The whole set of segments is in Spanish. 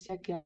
que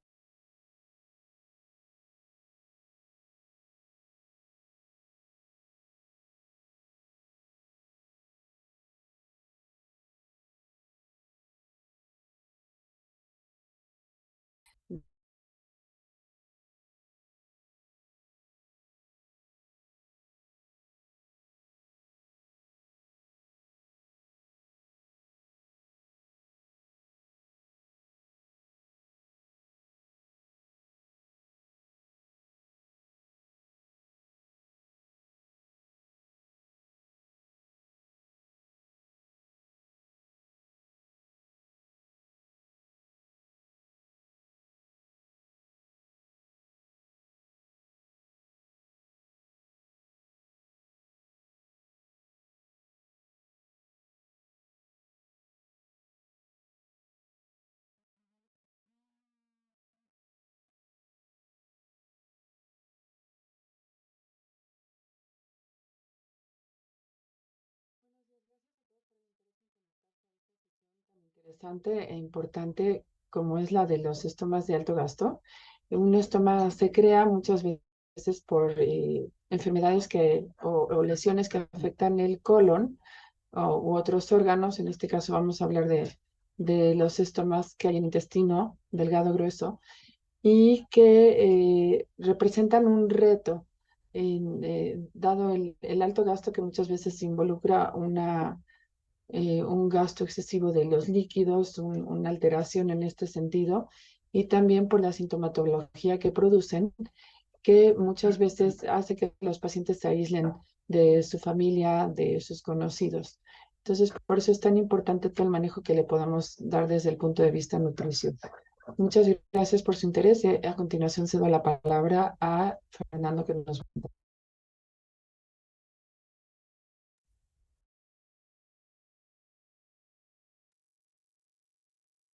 interesante e importante como es la de los estomas de alto gasto. Un estoma se crea muchas veces por enfermedades o lesiones que afectan el colon u otros órganos. En este caso vamos a hablar de los estomas que hay en el intestino delgado grueso y que representan un reto, dado el alto gasto que muchas veces involucra un gasto excesivo de los líquidos, una alteración en este sentido, y también por la sintomatología que producen, que muchas veces hace que los pacientes se aíslen de su familia, de sus conocidos. Entonces, por eso es tan importante todo el manejo que le podamos dar desde el punto de vista nutricio. Muchas gracias por su interés. A continuación cedo la palabra a Fernando que nos...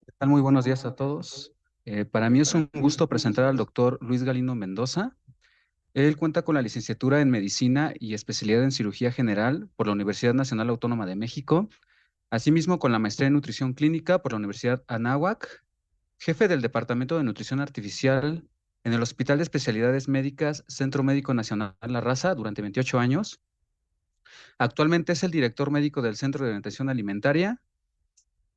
¿Qué tal? Muy buenos días a todos. Para mí es un gusto presentar al doctor Luis Galindo Mendoza. Él cuenta con la licenciatura en Medicina y especialidad en Cirugía General por la Universidad Nacional Autónoma de México, asimismo con la maestría en Nutrición Clínica por la Universidad Anáhuac, jefe del Departamento de Nutrición Artificial en el Hospital de Especialidades Médicas Centro Médico Nacional La Raza durante 28 años. Actualmente es el director médico del Centro de Orientación Alimentaria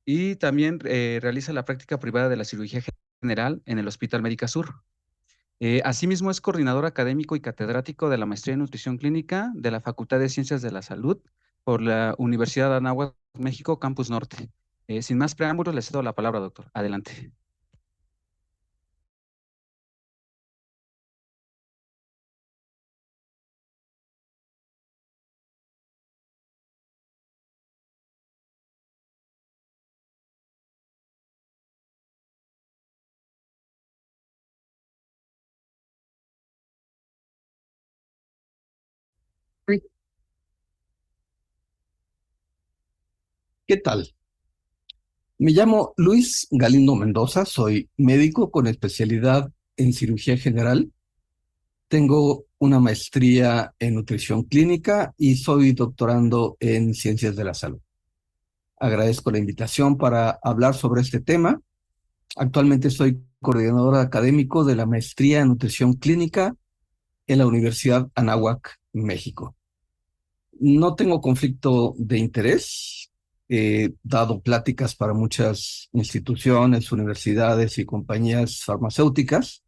y también realiza la práctica privada de la cirugía general en el Hospital Médica Sur. Asimismo, es coordinador académico y catedrático de la maestría en nutrición clínica de la Facultad de Ciencias de la Salud por la Universidad de Anáhuac, México, Campus Norte. Sin más preámbulos, le cedo la palabra, doctor. Adelante. ¿Qué tal? Me llamo Luis Galindo Mendoza, soy médico con especialidad en cirugía general. Tengo una maestría en nutrición clínica y soy doctorando en ciencias de la salud. Agradezco la invitación para hablar sobre este tema. Actualmente soy coordinador académico de la maestría en nutrición clínica en la Universidad Anáhuac, México. No tengo conflicto de interés. He dado pláticas para muchas instituciones, universidades y compañías farmacéuticas,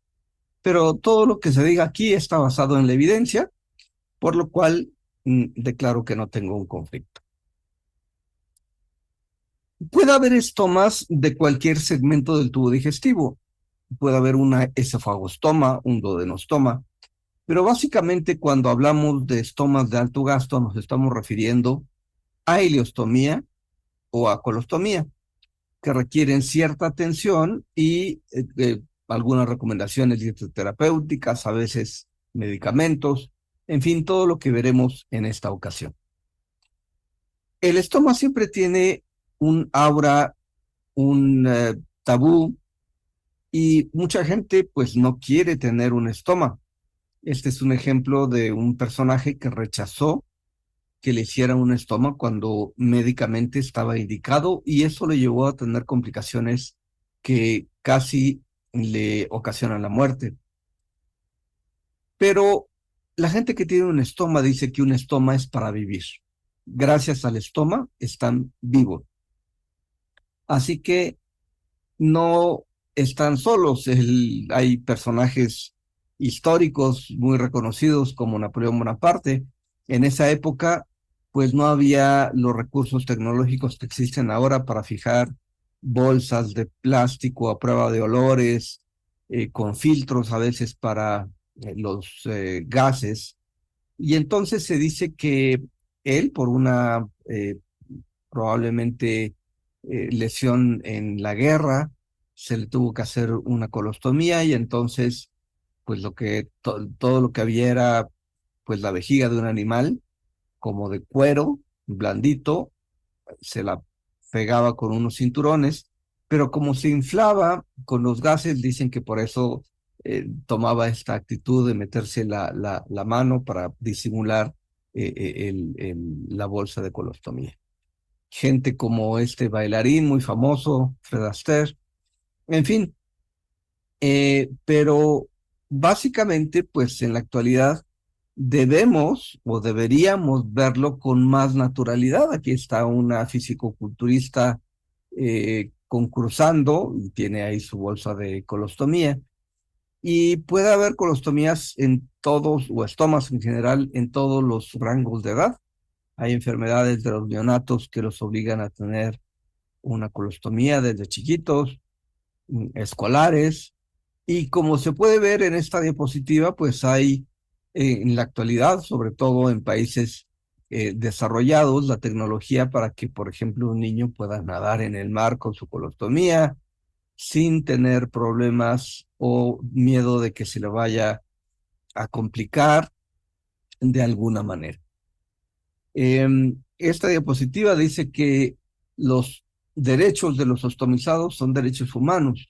pero todo lo que se diga aquí está basado en la evidencia, por lo cual declaro que no tengo un conflicto. Puede haber estomas de cualquier segmento del tubo digestivo. Puede haber una esofagostoma, un duodenostoma, pero básicamente cuando hablamos de estomas de alto gasto nos estamos refiriendo a ileostomía o a colostomía, que requieren cierta atención y algunas recomendaciones dietoterapéuticas, a veces medicamentos, en fin, todo lo que veremos en esta ocasión. El estómago siempre tiene un aura, un tabú, y mucha gente pues no quiere tener un estómago. Este es un ejemplo de un personaje que rechazó que le hicieran un estómago cuando médicamente estaba indicado, y eso le llevó a tener complicaciones que casi le ocasionan la muerte. Pero la gente que tiene un estoma dice que un estoma es para vivir. Gracias al estoma están vivos. Así que no están solos. Hay personajes históricos muy reconocidos como Napoleón Bonaparte. En esa época, pues no había los recursos tecnológicos que existen ahora para fijar bolsas de plástico a prueba de olores, con filtros a veces para los gases. Y entonces se dice que él, por una probablemente lesión en la guerra, se le tuvo que hacer una colostomía y entonces, pues todo lo que había era pues la vejiga de un animal, como de cuero, blandito, se la pegaba con unos cinturones, pero como se inflaba con los gases, dicen que por eso tomaba esta actitud de meterse la mano para disimular la bolsa de colostomía. Gente como este bailarín muy famoso, Fred Astaire, en fin, pero básicamente, pues en la actualidad debemos o deberíamos verlo con más naturalidad. Aquí está una fisicoculturista concursando y tiene ahí su bolsa de colostomía. Y puede haber colostomías en todos, o estomas en general, en todos los rangos de edad. Hay enfermedades de los neonatos que los obligan a tener una colostomía desde chiquitos, escolares, y como se puede ver en esta diapositiva, pues hay en la actualidad, sobre todo en países desarrollados, la tecnología para que, por ejemplo, un niño pueda nadar en el mar con su colostomía sin tener problemas o miedo de que se le vaya a complicar de alguna manera. Esta diapositiva dice que los derechos de los ostomizados son derechos humanos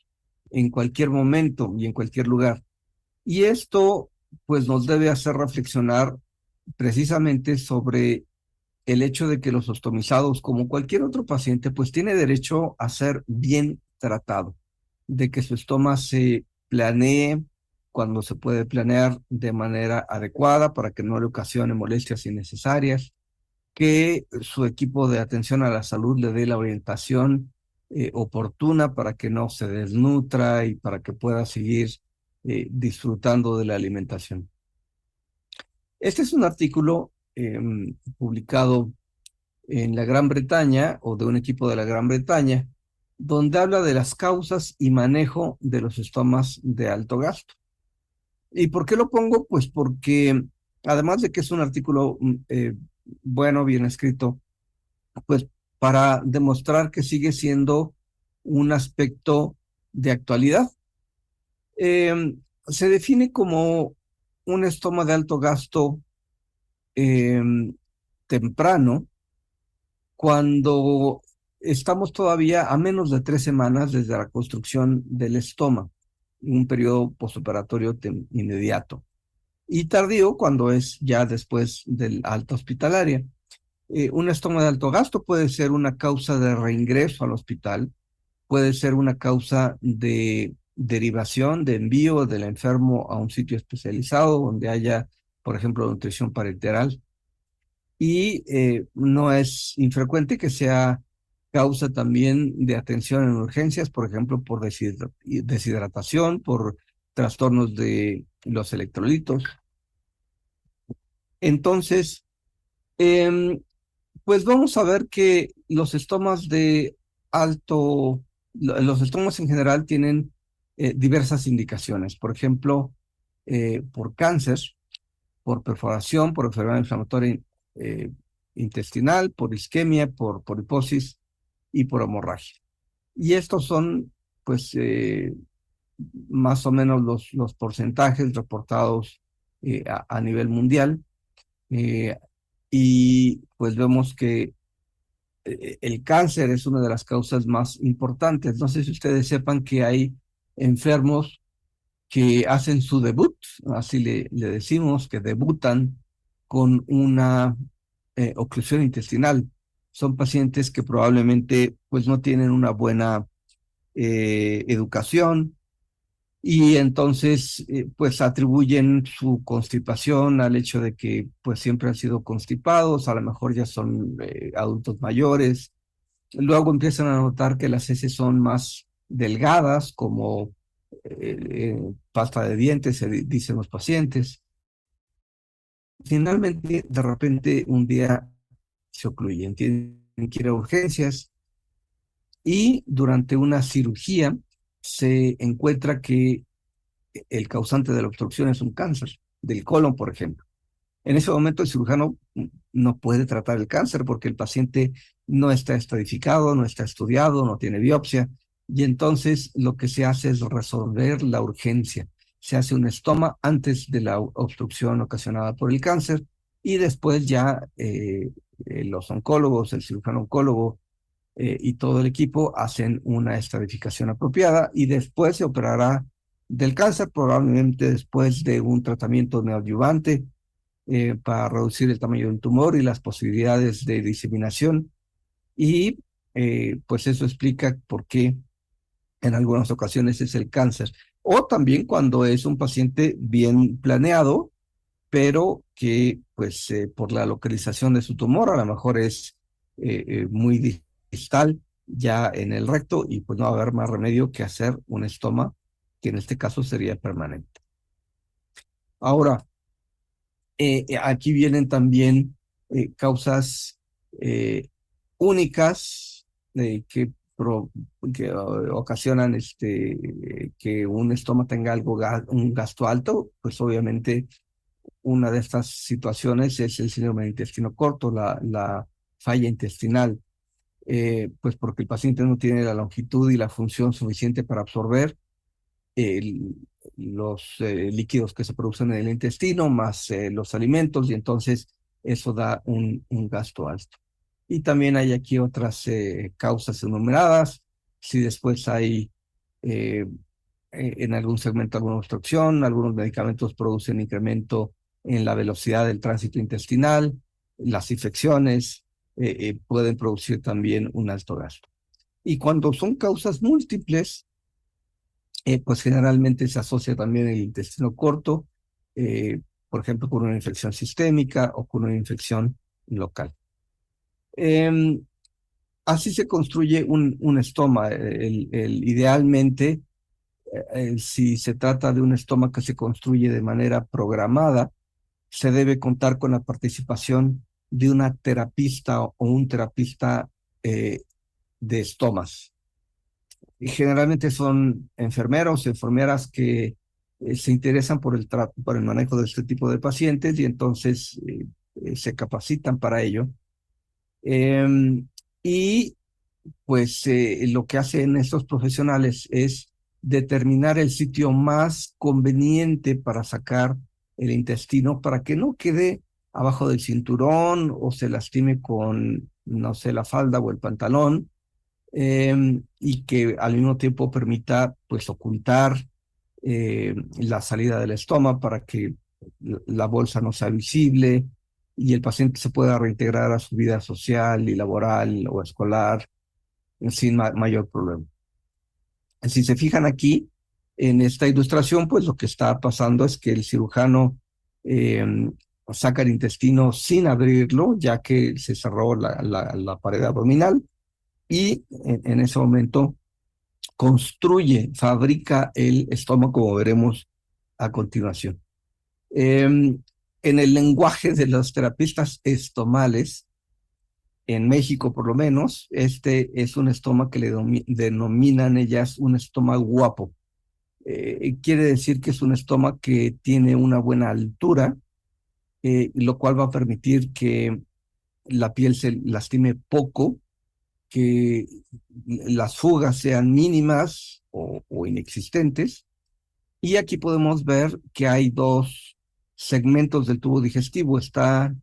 en cualquier momento y en cualquier lugar. Y esto pues nos debe hacer reflexionar precisamente sobre el hecho de que los ostomizados, como cualquier otro paciente, pues tiene derecho a ser bien tratado, de que su estoma se planee cuando se puede planear de manera adecuada para que no le ocasione molestias innecesarias, que su equipo de atención a la salud le dé la orientación oportuna para que no se desnutra y para que pueda seguir disfrutando de la alimentación. Este es un artículo publicado en la Gran Bretaña o de un equipo de la Gran Bretaña, donde habla de las causas y manejo de los estomas de alto gasto. ¿Y por qué lo pongo? Pues porque además de que es un artículo bueno, bien escrito, pues para demostrar que sigue siendo un aspecto de actualidad. Se define como un estoma de alto gasto temprano cuando estamos todavía a menos de 3 semanas desde la construcción del estoma, un periodo postoperatorio inmediato, y tardío cuando es ya después del alta hospitalaria. Un estoma de alto gasto puede ser una causa de reingreso al hospital, puede ser una causa de derivación, de envío del enfermo a un sitio especializado donde haya, por ejemplo, nutrición parenteral. Y no es infrecuente que sea causa también de atención en urgencias, por ejemplo, por deshidratación, por trastornos de los electrolitos. Entonces, pues vamos a ver que los estomas los estomas en general tienen diversas indicaciones. Por ejemplo, por cáncer, por perforación, por enfermedad inflamatoria intestinal, por isquemia, por poliposis y por hemorragia. Y estos son, pues, más o menos los porcentajes reportados a nivel mundial. Y pues vemos que el cáncer es una de las causas más importantes. No sé si ustedes sepan que hay enfermos que hacen su debut, así le decimos, que debutan con una oclusión intestinal. Son pacientes que probablemente pues no tienen una buena educación, y entonces pues atribuyen su constipación al hecho de que pues siempre han sido constipados, a lo mejor ya son adultos mayores. Luego empiezan a notar que las heces son más delgadas, como pasta de dientes, dicen los pacientes. Finalmente, de repente, un día se ocluyen, tienen que ir a urgencias y durante una cirugía se encuentra que el causante de la obstrucción es un cáncer del colon, por ejemplo. En ese momento el cirujano no puede tratar el cáncer porque el paciente no está estratificado, no está estudiado, no tiene biopsia, y entonces lo que se hace es resolver la urgencia. Se hace un estoma antes de la obstrucción ocasionada por el cáncer y después ya los oncólogos, el cirujano oncólogo y todo el equipo hacen una estratificación apropiada y después se operará del cáncer, probablemente después de un tratamiento neoadyuvante para reducir el tamaño del tumor y las posibilidades de diseminación. Y pues eso explica por qué en algunas ocasiones es el cáncer. O también cuando es un paciente bien planeado, pero que pues por la localización de su tumor a lo mejor es muy distal ya en el recto y pues no va a haber más remedio que hacer un estoma que en este caso sería permanente. Ahora, aquí vienen también causas únicas que, que ocasionan que un estómago tenga un gasto alto, pues obviamente una de estas situaciones es el síndrome del intestino corto, la falla intestinal, pues porque el paciente no tiene la longitud y la función suficiente para absorber el- los líquidos que se producen en el intestino, más los alimentos, y entonces eso da un gasto alto. Y también hay aquí otras causas enumeradas, si después hay en algún segmento alguna obstrucción, algunos medicamentos producen incremento en la velocidad del tránsito intestinal, las infecciones pueden producir también un alto gasto. Y cuando son causas múltiples, pues generalmente se asocia también el intestino corto, eh, por ejemplo, con una infección sistémica o con una infección local. Em, Así se construye un estoma. Idealmente, si se trata de un estoma que se construye de manera programada, se debe contar con la participación de una terapista o un terapista de estomas. Y generalmente son enfermeros, enfermeras que se interesan por el manejo de este tipo de pacientes y entonces se capacitan para ello. Em, y pues lo que hacen estos profesionales es determinar el sitio más conveniente para sacar el intestino para que no quede abajo del cinturón o se lastime con, no sé, la falda o el pantalón, y que al mismo tiempo permita pues ocultar la salida del estómago para que la bolsa no sea visible y el paciente se pueda reintegrar a su vida social y laboral o escolar sin mayor problema. Si se fijan aquí en esta ilustración, pues lo que está pasando es que el cirujano eh, saca el intestino sin abrirlo, ya que se cerró la pared abdominal y en ese momento fabrica el estómago, como veremos a continuación. En el lenguaje de los terapistas estomales, en México por lo menos, este es un estómago que le denominan ellas un estómago guapo. Quiere decir que es un estómago que tiene una buena altura, lo cual va a permitir que la piel se lastime poco, que las fugas sean mínimas o inexistentes. Y aquí podemos ver que hay dos segmentos del tubo digestivo. Están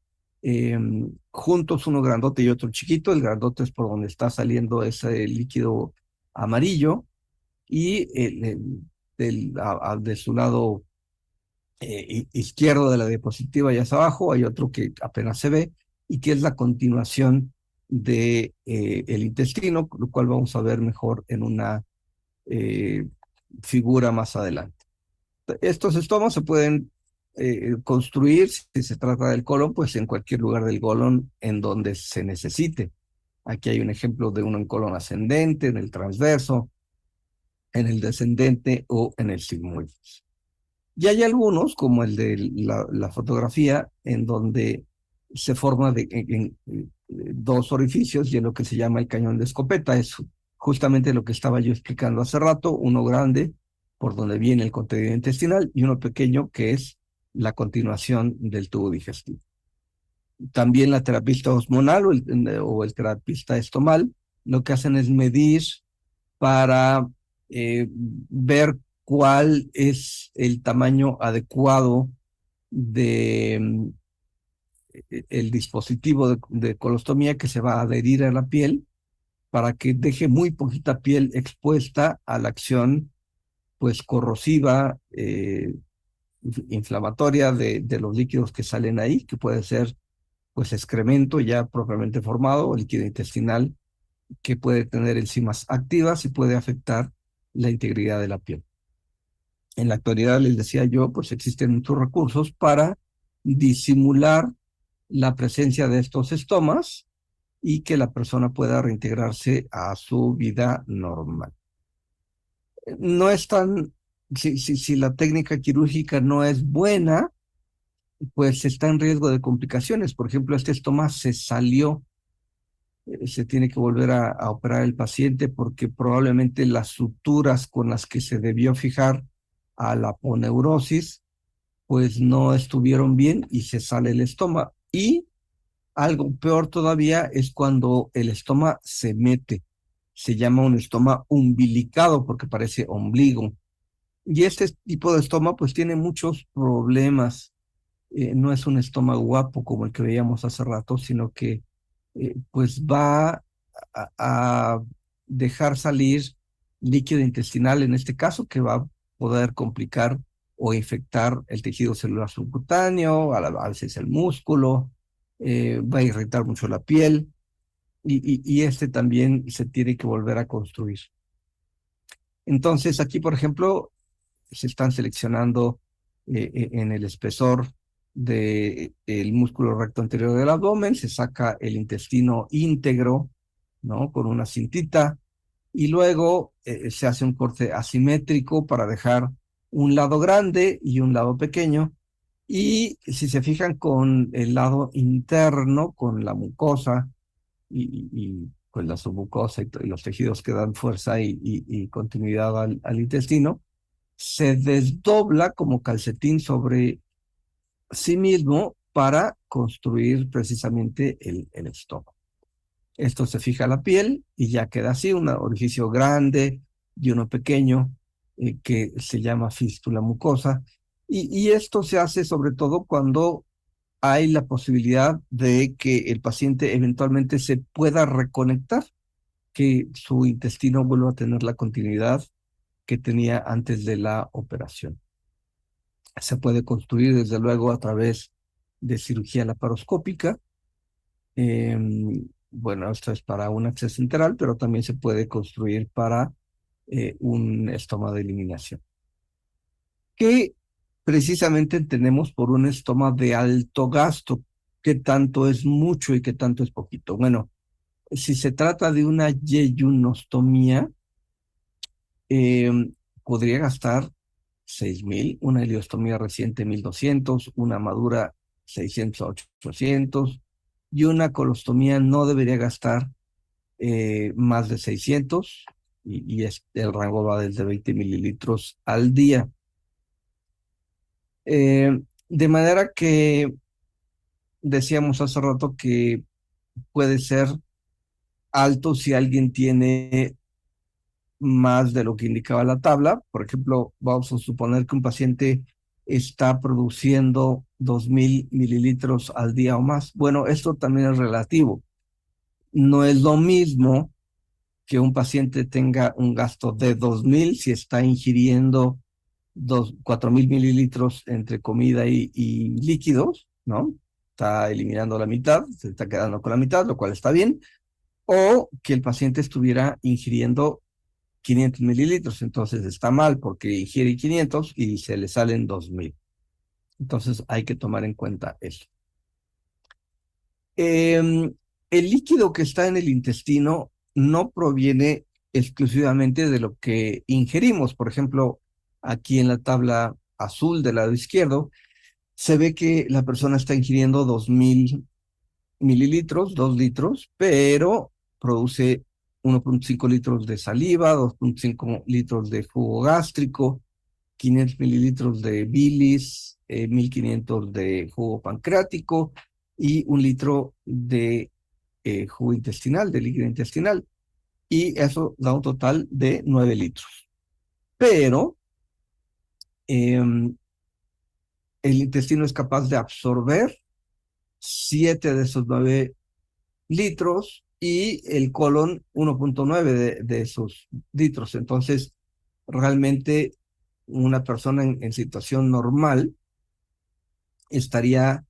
juntos, uno grandote y otro chiquito. El grandote es por donde está saliendo ese líquido amarillo y de su lado izquierdo de la diapositiva y hacia abajo hay otro que apenas se ve y que es la continuación de el intestino, lo cual vamos a ver mejor en una figura más adelante. Estos estomas se pueden construir, si se trata del colon, pues en cualquier lugar del colon en donde se necesite. Aquí hay un ejemplo de uno en colon ascendente, en el transverso, en el descendente o en el sigmoides. Y hay algunos, como el de la fotografía, en donde se forma dos orificios y en lo que se llama el cañón de escopeta. Es justamente lo que estaba yo explicando hace rato, uno grande, por donde viene el contenido intestinal, y uno pequeño, que es la continuación del tubo digestivo. También la terapista osmonal o el terapista estomal lo que hacen es medir para ver cuál es el tamaño adecuado de el dispositivo de colostomía que se va a adherir a la piel para que deje muy poquita piel expuesta a la acción pues corrosiva, inflamatoria de los líquidos que salen ahí, que puede ser pues excremento ya propiamente formado o líquido intestinal que puede tener enzimas activas y puede afectar la integridad de la piel. En la actualidad, les decía yo, pues existen muchos recursos para disimular la presencia de estos estomas y que la persona pueda reintegrarse a su vida normal. No es tan, si la técnica quirúrgica no es buena, pues está en riesgo de complicaciones. Por ejemplo, este estoma se salió, se tiene que volver a operar el paciente porque probablemente las suturas con las que se debió fijar a la aponeurosis pues no estuvieron bien y se sale el estoma. Y algo peor todavía es cuando el estoma se mete. Se llama un estoma umbilicado porque parece ombligo. Y este tipo de estoma pues tiene muchos problemas. No es un estómago guapo como el que veíamos hace rato, sino que pues va a dejar salir líquido intestinal en este caso, que va a poder complicar o infectar el tejido celular subcutáneo, a veces el músculo, va a irritar mucho la piel y este también se tiene que volver a construir. Entonces aquí, por ejemplo, se están seleccionando en el espesor del músculo recto anterior del abdomen, se saca el intestino íntegro, ¿no? Con una cintita, y luego se hace un corte asimétrico para dejar un lado grande y un lado pequeño, y si se fijan con el lado interno, con la mucosa y pues la submucosa y los tejidos que dan fuerza y continuidad al intestino, se desdobla como calcetín sobre sí mismo para construir precisamente el estómago. Esto se fija a la piel y ya queda así, un orificio grande y uno pequeño que se llama fístula mucosa. Y esto se hace sobre todo cuando hay la posibilidad de que el paciente eventualmente se pueda reconectar, que su intestino vuelva a tener la continuidad que tenía antes de la operación. Se puede construir desde luego a través de cirugía laparoscópica. Bueno, esto es para un acceso enteral, pero también se puede construir para un estoma de eliminación. ¿Qué precisamente entendemos por un estoma de alto gasto? ¿Qué tanto es mucho y qué tanto es poquito? Bueno, si se trata de una yeyunostomía, podría gastar 6,000, una ileostomía reciente 1,200, una madura 600 a 800, y una colostomía no debería gastar más de 600, y el rango va desde 20 mililitros al día. De manera que decíamos hace rato que puede ser alto si alguien tiene más de lo que indicaba la tabla. Por ejemplo, vamos a suponer que un paciente está produciendo 2,000 mililitros al día o más. Bueno, esto también es relativo. No es lo mismo que un paciente tenga un gasto de 2,000 si está ingiriendo 4,000 mililitros entre comida y líquidos, ¿no? Está eliminando la mitad, se está quedando con la mitad, lo cual está bien, o que el paciente estuviera ingiriendo 500 mililitros, entonces está mal porque ingiere 500 y se le salen 2000. Entonces hay que tomar en cuenta eso. El líquido que está en el intestino no proviene exclusivamente de lo que ingerimos. Por ejemplo, aquí en la tabla azul del lado izquierdo, se ve que la persona está ingiriendo 2000 mililitros, 2 litros, pero produce 1.5 litros de saliva, 2.5 litros de jugo gástrico, 500 mililitros de bilis, 1500 de jugo pancreático y 1 litro de jugo intestinal, de líquido intestinal. Y eso da un total de 9 litros. Pero el intestino es capaz de absorber 7 de esos 9 litros y el colon 1.9 de esos litros. Entonces, realmente una persona en situación normal estaría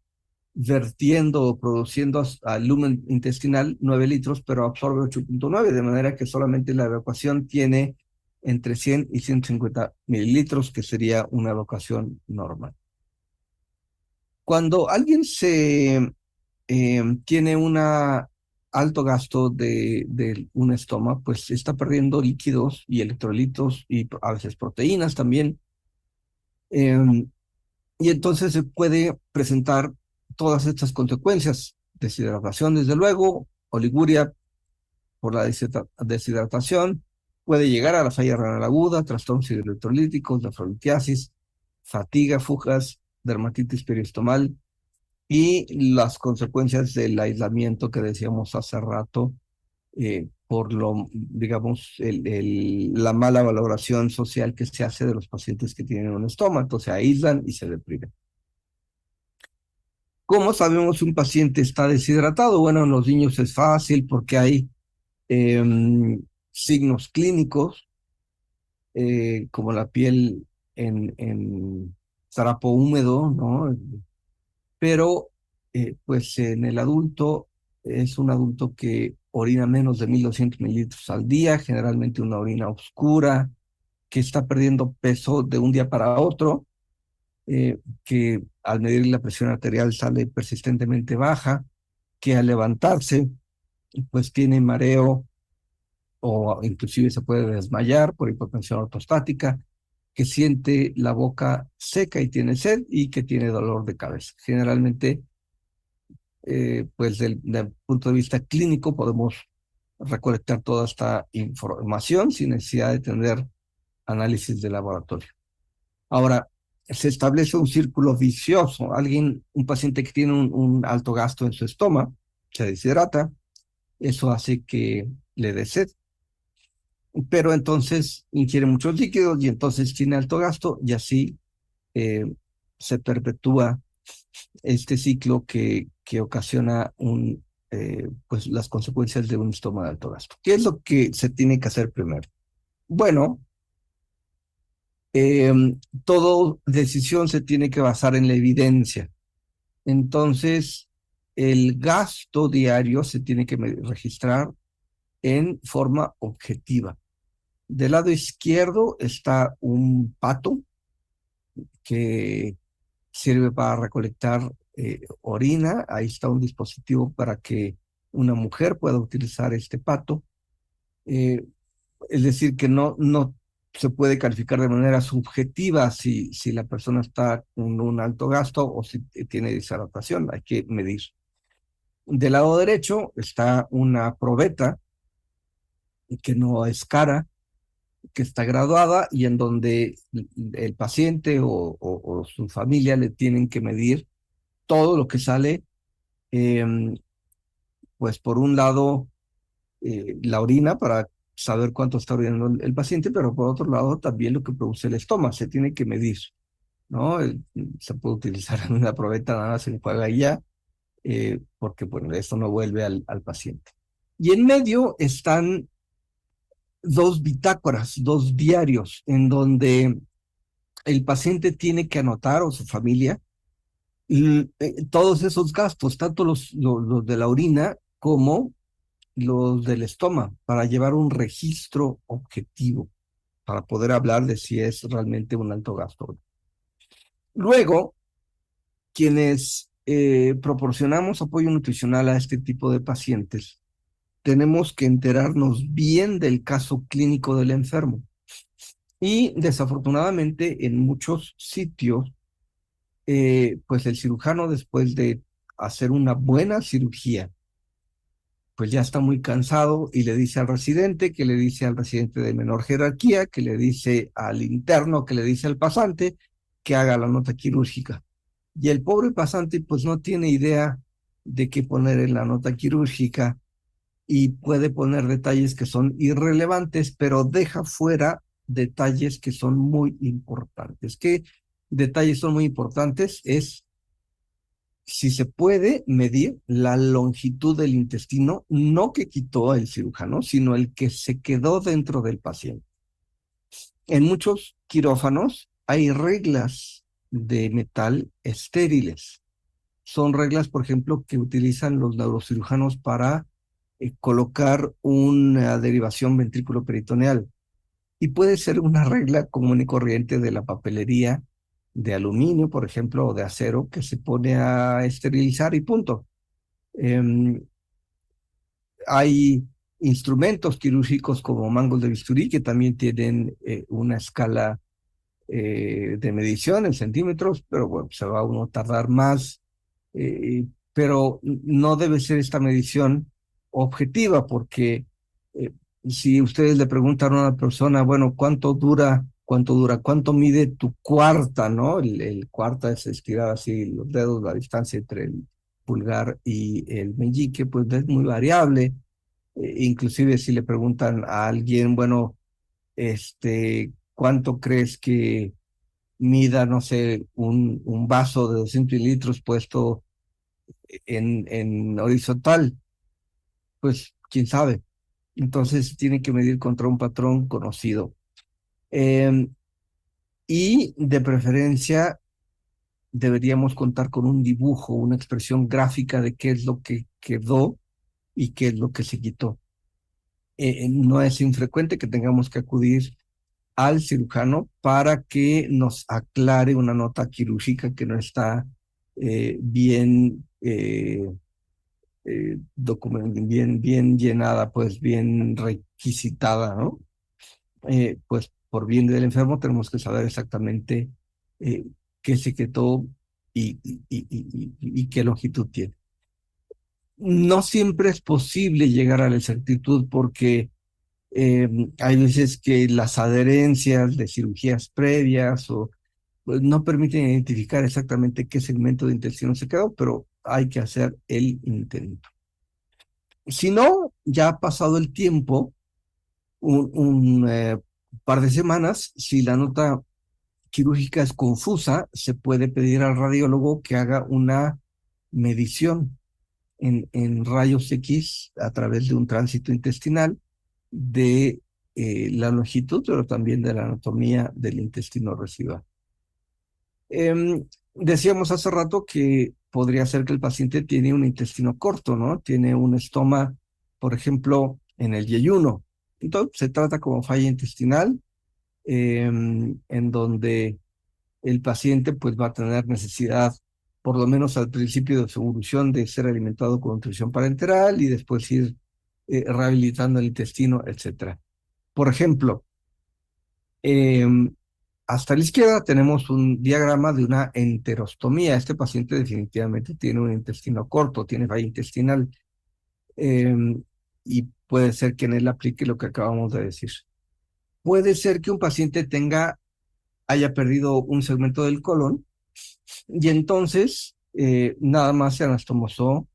vertiendo o produciendo al lumen intestinal 9 litros, pero absorbe 8.9, de manera que solamente la evacuación tiene entre 100 y 150 mililitros, que sería una evacuación normal. Cuando alguien tiene un alto gasto de un estómago, pues está perdiendo líquidos y electrolitos y a veces proteínas también. Y entonces se puede presentar todas estas consecuencias: deshidratación, desde luego, oliguria por la deshidratación, puede llegar a la falla renal aguda, trastornos hidroelectrolíticos, nefrolitiasis, fatiga, fugas, dermatitis periostomal y las consecuencias del aislamiento que decíamos hace rato, por digamos, la mala valoración social que se hace de los pacientes que tienen un estómago, se aíslan y se deprimen. ¿Cómo sabemos si un paciente está deshidratado? Bueno, en los niños es fácil porque hay signos clínicos, como la piel en zarapo húmedo, ¿no? Pero pues en el adulto es un adulto que orina menos de 1200 mililitros al día, generalmente una orina oscura, que está perdiendo peso de un día para otro, que al medir la presión arterial sale persistentemente baja, que al levantarse pues tiene mareo o inclusive se puede desmayar por hipotensión ortostática, que siente la boca seca y tiene sed y que tiene dolor de cabeza. Generalmente, pues del punto de vista clínico podemos recolectar toda esta información sin necesidad de tener análisis de laboratorio. Ahora, se establece un círculo vicioso. Un paciente que tiene un alto gasto en su estómago, se deshidrata, eso hace que le dé sed, pero entonces ingiere muchos líquidos y entonces tiene alto gasto y así se perpetúa este ciclo que ocasiona pues las consecuencias de un estómago de alto gasto. ¿Qué es lo que se tiene que hacer primero? Bueno, toda decisión se tiene que basar en la evidencia. Entonces, el gasto diario se tiene que registrar en forma objetiva. Del lado izquierdo está un pato que sirve para recolectar orina. Ahí está un dispositivo para que una mujer pueda utilizar este pato. Es decir, que no se puede calificar de manera subjetiva si la persona está con un alto gasto o si tiene deshidratación. Hay que medir. Del lado derecho está una probeta que no es cara, que está graduada y en donde el paciente o su familia le tienen que medir todo lo que sale, pues por un lado la orina para saber cuánto está orinando el paciente, pero por otro lado también lo que produce el estómago, se tiene que medir, ¿no? Se puede utilizar en una probeta, nada más se enjuaga y ya, porque bueno, esto no vuelve al paciente. Y en medio están dos bitácoras, dos diarios, en donde el paciente tiene que anotar, o su familia, todos esos gastos, tanto los de la orina como los del estoma para llevar un registro objetivo, para poder hablar de si es realmente un alto gasto. Luego, quienes proporcionamos apoyo nutricional a este tipo de pacientes, tenemos que enterarnos bien del caso clínico del enfermo. Y desafortunadamente en muchos sitios, pues el cirujano, después de hacer una buena cirugía, pues ya está muy cansado y le dice al residente, que le dice al residente de menor jerarquía, que le dice al interno, que le dice al pasante, que haga la nota quirúrgica. Y el pobre pasante pues no tiene idea de qué poner en la nota quirúrgica y puede poner detalles que son irrelevantes, pero deja fuera detalles que son muy importantes. ¿Qué detalles son muy importantes? Es si se puede medir la longitud del intestino, no que quitó el cirujano, sino el que se quedó dentro del paciente. En muchos quirófanos hay reglas de metal estériles. Son reglas, por ejemplo, que utilizan los neurocirujanos para colocar una derivación ventrículo-peritoneal. Y puede ser una regla común y corriente de la papelería de aluminio, por ejemplo, o de acero, que se pone a esterilizar y punto. Hay instrumentos quirúrgicos como mangos de bisturí que también tienen una escala de medición en centímetros, pero bueno, se va a uno tardar más, pero no debe ser esta medición objetiva, porque si ustedes le preguntan a una persona, bueno, cuánto mide tu cuarta, ¿no? El cuarta es estirar así los dedos, la distancia entre el pulgar y el meñique, pues es muy variable. Inclusive si le preguntan a alguien, bueno, ¿cuánto crees que mida, no sé, un vaso de 200 litros puesto en horizontal? Pues quién sabe. Entonces tiene que medir contra un patrón conocido. Y de preferencia deberíamos contar con un dibujo, una expresión gráfica de qué es lo que quedó y qué es lo que se quitó. No es infrecuente que tengamos que acudir al cirujano para que nos aclare una nota quirúrgica que no está bien, bien llenada, pues bien requisitada, ¿no? Pues por bien del enfermo tenemos que saber exactamente qué se quitó y qué longitud tiene. No siempre es posible llegar a la exactitud porque hay veces que las adherencias de cirugías previas o pues, no permiten identificar exactamente qué segmento de intestino se quedó, pero hay que hacer el intento. Si no, ya ha pasado el tiempo, un par de semanas, si la nota quirúrgica es confusa, se puede pedir al radiólogo que haga una medición en rayos X a través de un tránsito intestinal de la longitud, pero también de la anatomía del intestino residual. Decíamos hace rato que podría ser que el paciente tiene un intestino corto, ¿no? Tiene un estoma, por ejemplo, en el yeyuno. Entonces, se trata como falla intestinal, en donde el paciente pues va a tener necesidad, por lo menos al principio de su evolución, de ser alimentado con nutrición parenteral y después ir rehabilitando el intestino, etcétera. Por ejemplo, hasta la izquierda tenemos un diagrama de una enterostomía. Este paciente definitivamente tiene un intestino corto, tiene falla intestinal, y puede ser que en él aplique lo que acabamos de decir. Puede ser que un paciente haya perdido un segmento del colon y entonces nada más se anastomosó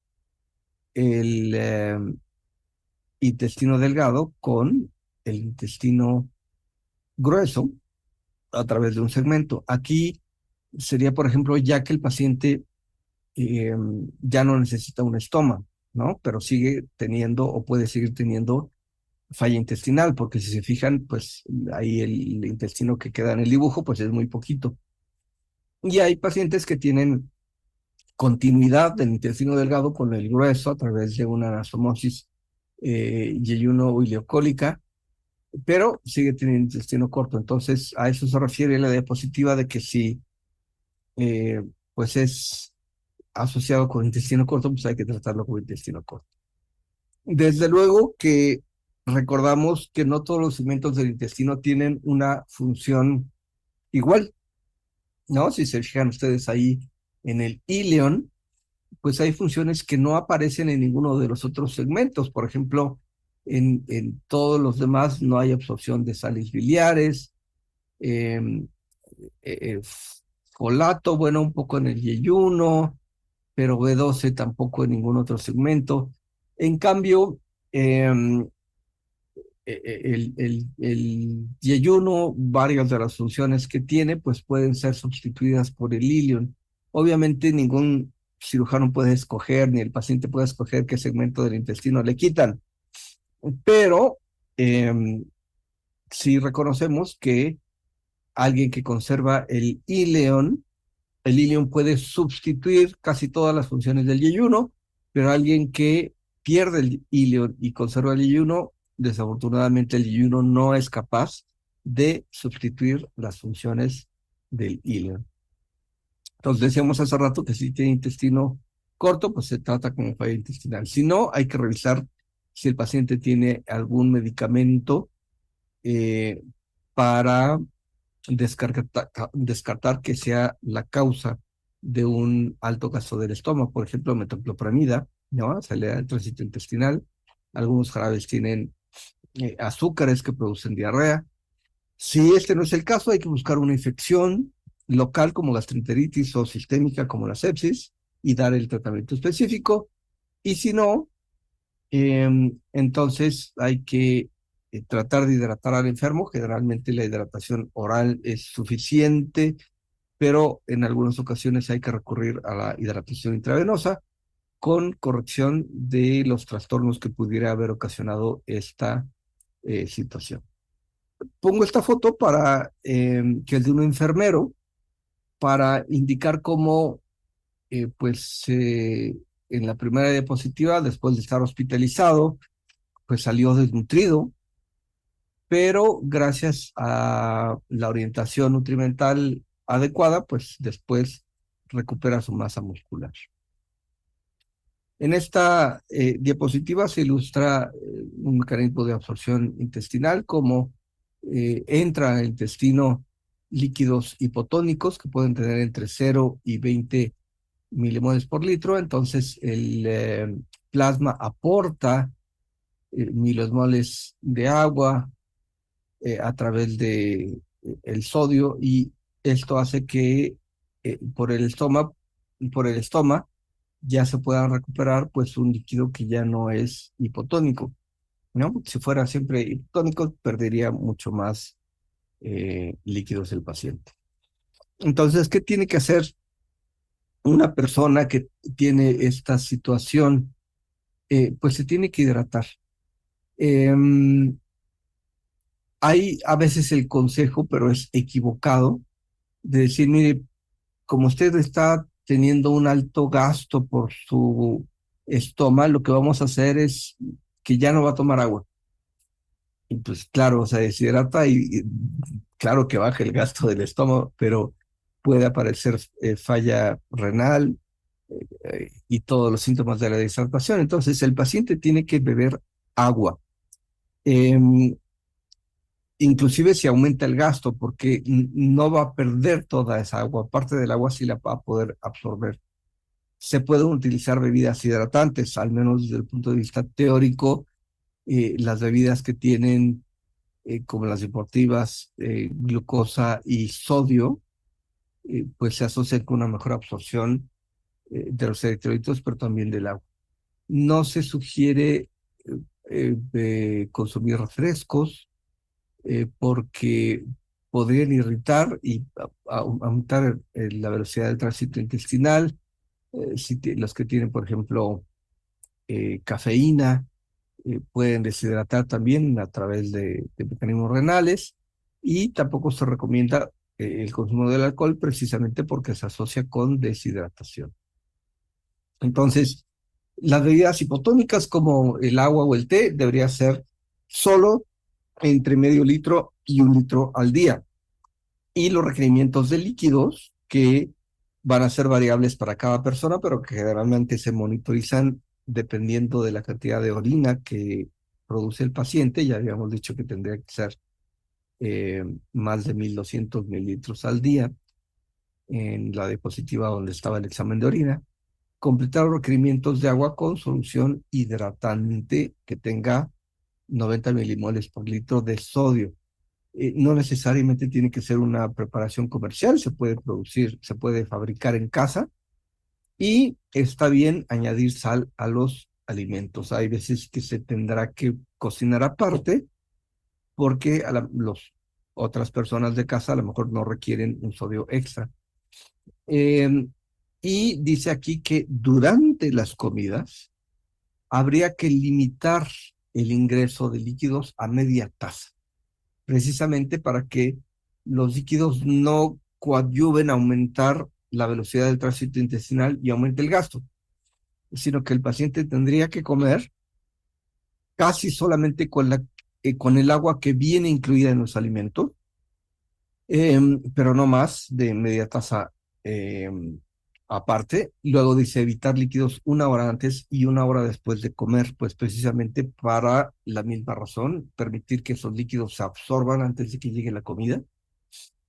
el intestino delgado con el intestino grueso a través de un segmento. Aquí sería, por ejemplo, ya que el paciente ya no necesita un estoma, ¿no? Pero sigue teniendo o puede seguir teniendo falla intestinal, porque si se fijan, pues ahí el intestino que queda en el dibujo, pues es muy poquito. Y hay pacientes que tienen continuidad del intestino delgado con el grueso a través de una anastomosis yeyuno ileocólica, pero sigue teniendo intestino corto. Entonces, a eso se refiere la diapositiva de que si pues es asociado con intestino corto, pues hay que tratarlo con intestino corto. Desde luego que recordamos que no todos los segmentos del intestino tienen una función igual, ¿no? Si se fijan ustedes ahí en el íleon, pues hay funciones que no aparecen en ninguno de los otros segmentos. Por ejemplo, en todos los demás no hay absorción de sales biliares, eh, eh, folato, bueno, un poco en el yeyuno, pero B12 tampoco en ningún otro segmento. En cambio, el yeyuno, varias de las funciones que tiene, pues pueden ser sustituidas por el ilion. Obviamente ningún cirujano puede escoger, ni el paciente puede escoger qué segmento del intestino le quitan, pero sí reconocemos que alguien que conserva el ilion puede sustituir casi todas las funciones del yeyuno, pero alguien que pierde el ilion y conserva el yeyuno, desafortunadamente el yeyuno no es capaz de sustituir las funciones del ilion. Entonces decíamos hace rato que si tiene intestino corto, pues se trata como falla intestinal. Si no, hay que revisar si el paciente tiene algún medicamento para descartar que sea la causa de un alto gasto del estómago, por ejemplo, metoclopramida, ¿no? Se le da el tránsito intestinal. Algunos jarabes tienen azúcares que producen diarrea. Si este no es el caso, hay que buscar una infección local como gastroenteritis o sistémica como la sepsis y dar el tratamiento específico. Y si no, entonces hay que tratar de hidratar al enfermo. Generalmente la hidratación oral es suficiente, pero en algunas ocasiones hay que recurrir a la hidratación intravenosa con corrección de los trastornos que pudiera haber ocasionado esta situación. Pongo esta foto para que es de un enfermero para indicar cómo pues en la primera diapositiva, después de estar hospitalizado, pues salió desnutrido, pero gracias a la orientación nutrimental adecuada, pues después recupera su masa muscular. En esta diapositiva se ilustra un mecanismo de absorción intestinal, como entra al intestino líquidos hipotónicos que pueden tener entre 0 y 20 milimoles por litro. Entonces el plasma aporta milosmoles de agua a través de el sodio, y esto hace que por el estoma ya se pueda recuperar pues un líquido que ya no es hipotónico, ¿no? Si fuera siempre hipotónico, perdería mucho más líquidos el paciente. Entonces, ¿qué tiene que hacer una persona que tiene esta situación? Pues se tiene que hidratar. Hay a veces el consejo, pero es equivocado, de decir, mire, como usted está teniendo un alto gasto por su estómago, lo que vamos a hacer es que ya no va a tomar agua. Y pues claro, se deshidrata y claro que baja el gasto del estómago, pero puede aparecer falla renal y todos los síntomas de la deshidratación. Entonces el paciente tiene que beber agua. Inclusive si aumenta el gasto, porque no va a perder toda esa agua, parte del agua sí la va a poder absorber. Se pueden utilizar bebidas hidratantes, al menos desde el punto de vista teórico, las bebidas que tienen, como las deportivas, glucosa y sodio, pues se asocian con una mejor absorción de los electrolitos, pero también del agua. No se sugiere consumir refrescos, porque podrían irritar y aumentar la velocidad del tránsito intestinal. Los que tienen, por ejemplo, cafeína, pueden deshidratar también a través de mecanismos renales, y tampoco se recomienda el consumo del alcohol precisamente porque se asocia con deshidratación. Entonces, Las bebidas hipotónicas como el agua o el té debería ser solo entre medio litro y 1 litro al día. Y los requerimientos de líquidos que van a ser variables para cada persona, pero que generalmente se monitorizan dependiendo de la cantidad de orina que produce el paciente. Ya habíamos dicho que tendría que ser más de 1.200 mililitros al día en la diapositiva donde estaba el examen de orina. Completar los requerimientos de agua con solución hidratante que tenga 90 milimoles por litro de sodio. No necesariamente tiene que ser una preparación comercial, se puede producir, se puede fabricar en casa y está bien añadir sal a los alimentos. Hay veces que se tendrá que cocinar aparte porque los otras personas de casa a lo mejor no requieren un sodio extra. Y dice aquí que durante las comidas habría que limitar el ingreso de líquidos a media taza, precisamente para que los líquidos no coadyuven a aumentar la velocidad del tránsito intestinal y aumente el gasto, sino que el paciente tendría que comer casi solamente con el agua que viene incluida en los alimentos, pero no más de media taza aparte. Luego dice evitar líquidos 1 hora antes y 1 hora después de comer, pues precisamente para la misma razón, permitir que esos líquidos se absorban antes de que llegue la comida.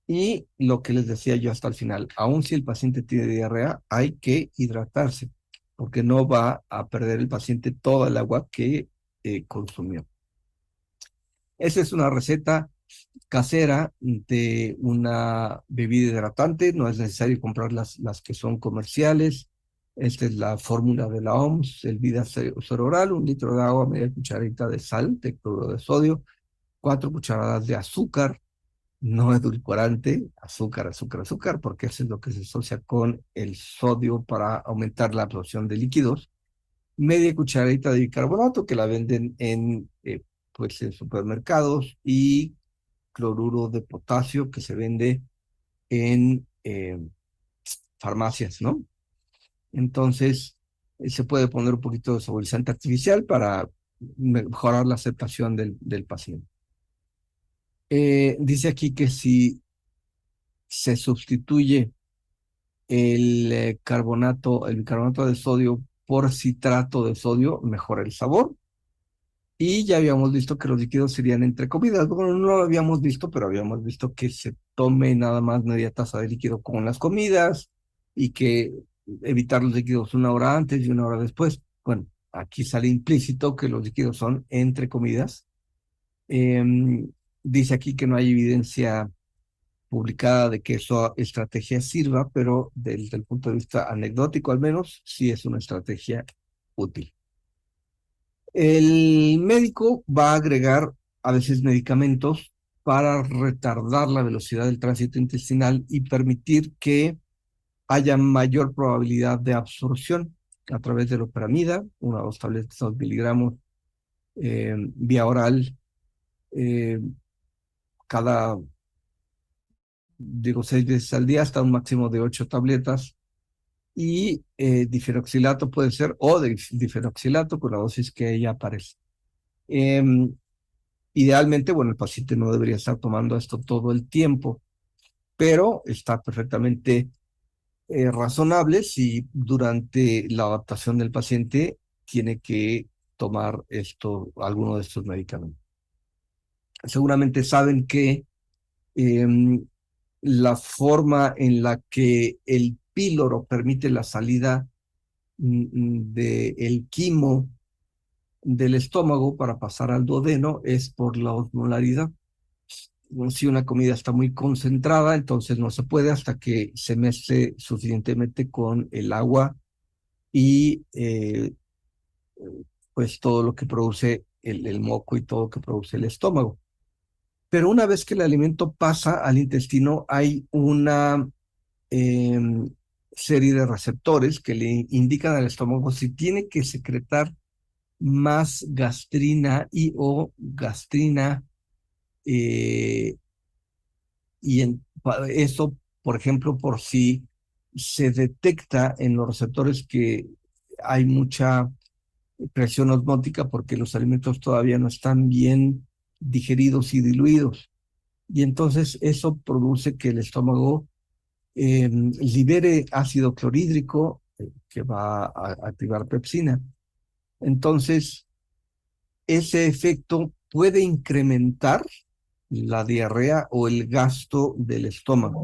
Y lo que les decía yo hasta el final, aun si el paciente tiene diarrea, hay que hidratarse, porque no va a perder el paciente toda el agua que consumió. Esa es una receta casera de una bebida hidratante, no es necesario comprar las que son comerciales. Esta es la fórmula de la OMS, el Vida Cero Oral, 1 litro de agua, media cucharadita de sal, de cloruro de sodio, 4 cucharadas de azúcar, no edulcorante, azúcar, azúcar, azúcar, porque eso es lo que se asocia con el sodio para aumentar la absorción de líquidos. Media cucharadita de bicarbonato que la venden pues en supermercados y cloruro de potasio que se vende en farmacias, ¿no? Entonces, se puede poner un poquito de saborizante artificial para mejorar la aceptación del paciente. Dice aquí que si se sustituye el bicarbonato de sodio por citrato de sodio, mejora el sabor. Y ya habíamos visto que los líquidos serían entre comidas. Bueno, no lo habíamos visto, pero habíamos visto que se tome nada más media taza de líquido con las comidas y que evitar los líquidos 1 hora antes y 1 hora después. Bueno, aquí sale implícito que los líquidos son entre comidas. Dice aquí que no hay evidencia publicada de que esa estrategia sirva, pero desde el punto de vista anecdótico al menos, sí es una estrategia útil. El médico va a agregar a veces medicamentos para retardar la velocidad del tránsito intestinal y permitir que haya mayor probabilidad de absorción a través de loperamida, 1 o 2 tabletas de 2 miligramos vía oral eh, cada, 6 veces al día hasta un máximo de 8 tabletas. Y diferoxilato puede ser, o diferoxilato con la dosis que ella aparece. Idealmente, bueno, el paciente no debería estar tomando esto todo el tiempo, pero está perfectamente razonable si durante la adaptación del paciente tiene que tomar alguno de estos medicamentos. Seguramente saben que la forma en la que el píloro permite la salida del quimo del estómago para pasar al duodeno es por la osmolaridad. Si una comida está muy concentrada, entonces no se puede hasta que se mezcle suficientemente con el agua y pues todo lo que produce el moco y todo lo que produce el estómago. Pero una vez que el alimento pasa al intestino, hay una serie de receptores que le indican al estómago si tiene que secretar más gastrina o gastrina eso, por ejemplo, si se detecta en los receptores que hay mucha presión osmótica porque los alimentos todavía no están bien digeridos y diluidos. Y entonces eso produce que el estómago libere ácido clorhídrico que va a activar pepsina. Entonces, ese efecto puede incrementar la diarrea o el gasto del estómago,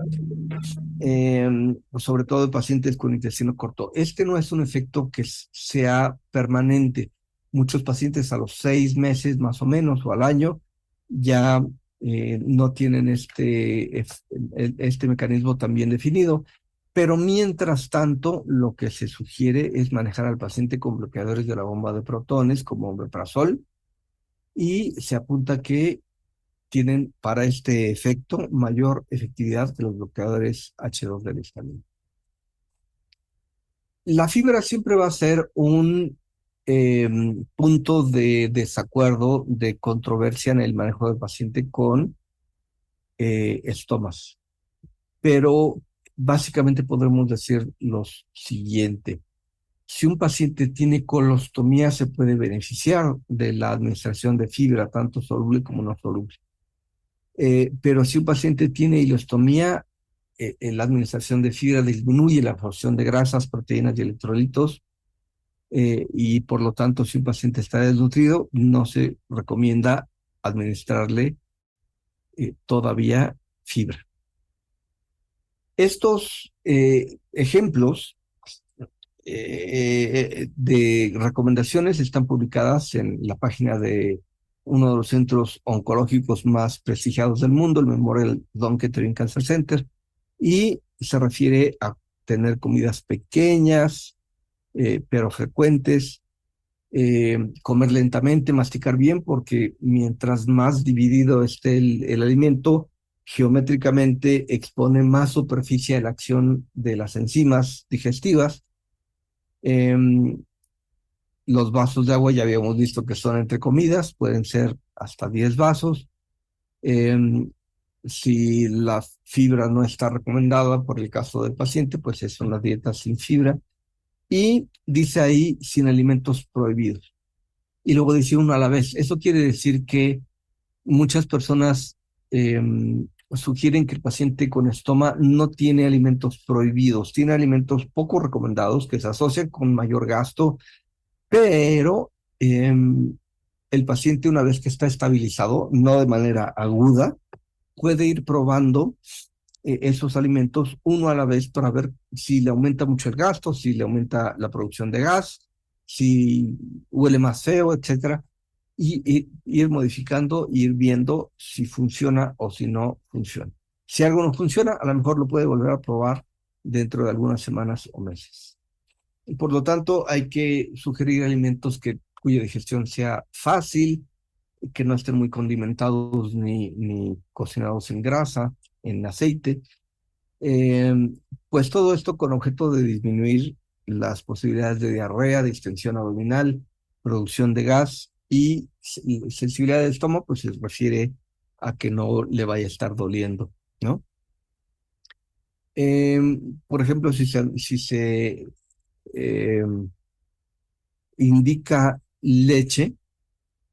sobre todo en pacientes con intestino corto. Este no es un efecto que sea permanente. Muchos pacientes a los 6 meses más o menos o al año ya no tienen este mecanismo tan bien definido, pero mientras tanto lo que se sugiere es manejar al paciente con bloqueadores de la bomba de protones como omeprazol, y se apunta que tienen para este efecto mayor efectividad que los bloqueadores H2 del histamina. La fibra siempre va a ser un punto de desacuerdo, de controversia en el manejo del paciente con estomas, pero básicamente podremos decir lo siguiente. Si un paciente tiene colostomía, se puede beneficiar de la administración de fibra, tanto soluble como no soluble. Pero si un paciente tiene ileostomía, la administración de fibra disminuye la absorción de grasas, proteínas y electrolitos, y por lo tanto, si un paciente está desnutrido, no se recomienda administrarle todavía fibra. Estos ejemplos de recomendaciones están publicadas en la página de uno de los centros oncológicos más prestigiados del mundo, el Memorial Sloan Kettering Cancer Center, y se refiere a tener comidas pequeñas, pero frecuentes, comer lentamente, masticar bien, porque mientras más dividido esté el alimento, geométricamente expone más superficie a la acción de las enzimas digestivas. Los vasos de agua ya habíamos visto que son entre comidas, pueden ser hasta 10 vasos. Si la fibra no está recomendada por el caso del paciente, pues es una dieta sin fibra. Y dice ahí sin alimentos prohibidos. Y luego dice uno a la vez. Eso quiere decir que muchas personas sugieren que el paciente con estoma no tiene alimentos prohibidos, tiene alimentos poco recomendados que se asocian con mayor gasto, pero el paciente, una vez que está estabilizado, no de manera aguda, puede ir probando esos alimentos uno a la vez para ver si le aumenta mucho el gasto, si le aumenta la producción de gas, si huele más feo, etcétera, y ir modificando, ir viendo si funciona o si no funciona. Si algo no funciona, a lo mejor lo puede volver a probar dentro de algunas semanas o meses. Y por lo tanto, hay que sugerir alimentos cuya digestión sea fácil, que no estén muy condimentados ni cocinados en grasa, en aceite. Pues todo esto con objeto de disminuir las posibilidades de diarrea, distensión abdominal, producción de gas, y sensibilidad del estómago, pues se refiere a que no le vaya a estar doliendo, ¿no? Por ejemplo, si se indica leche,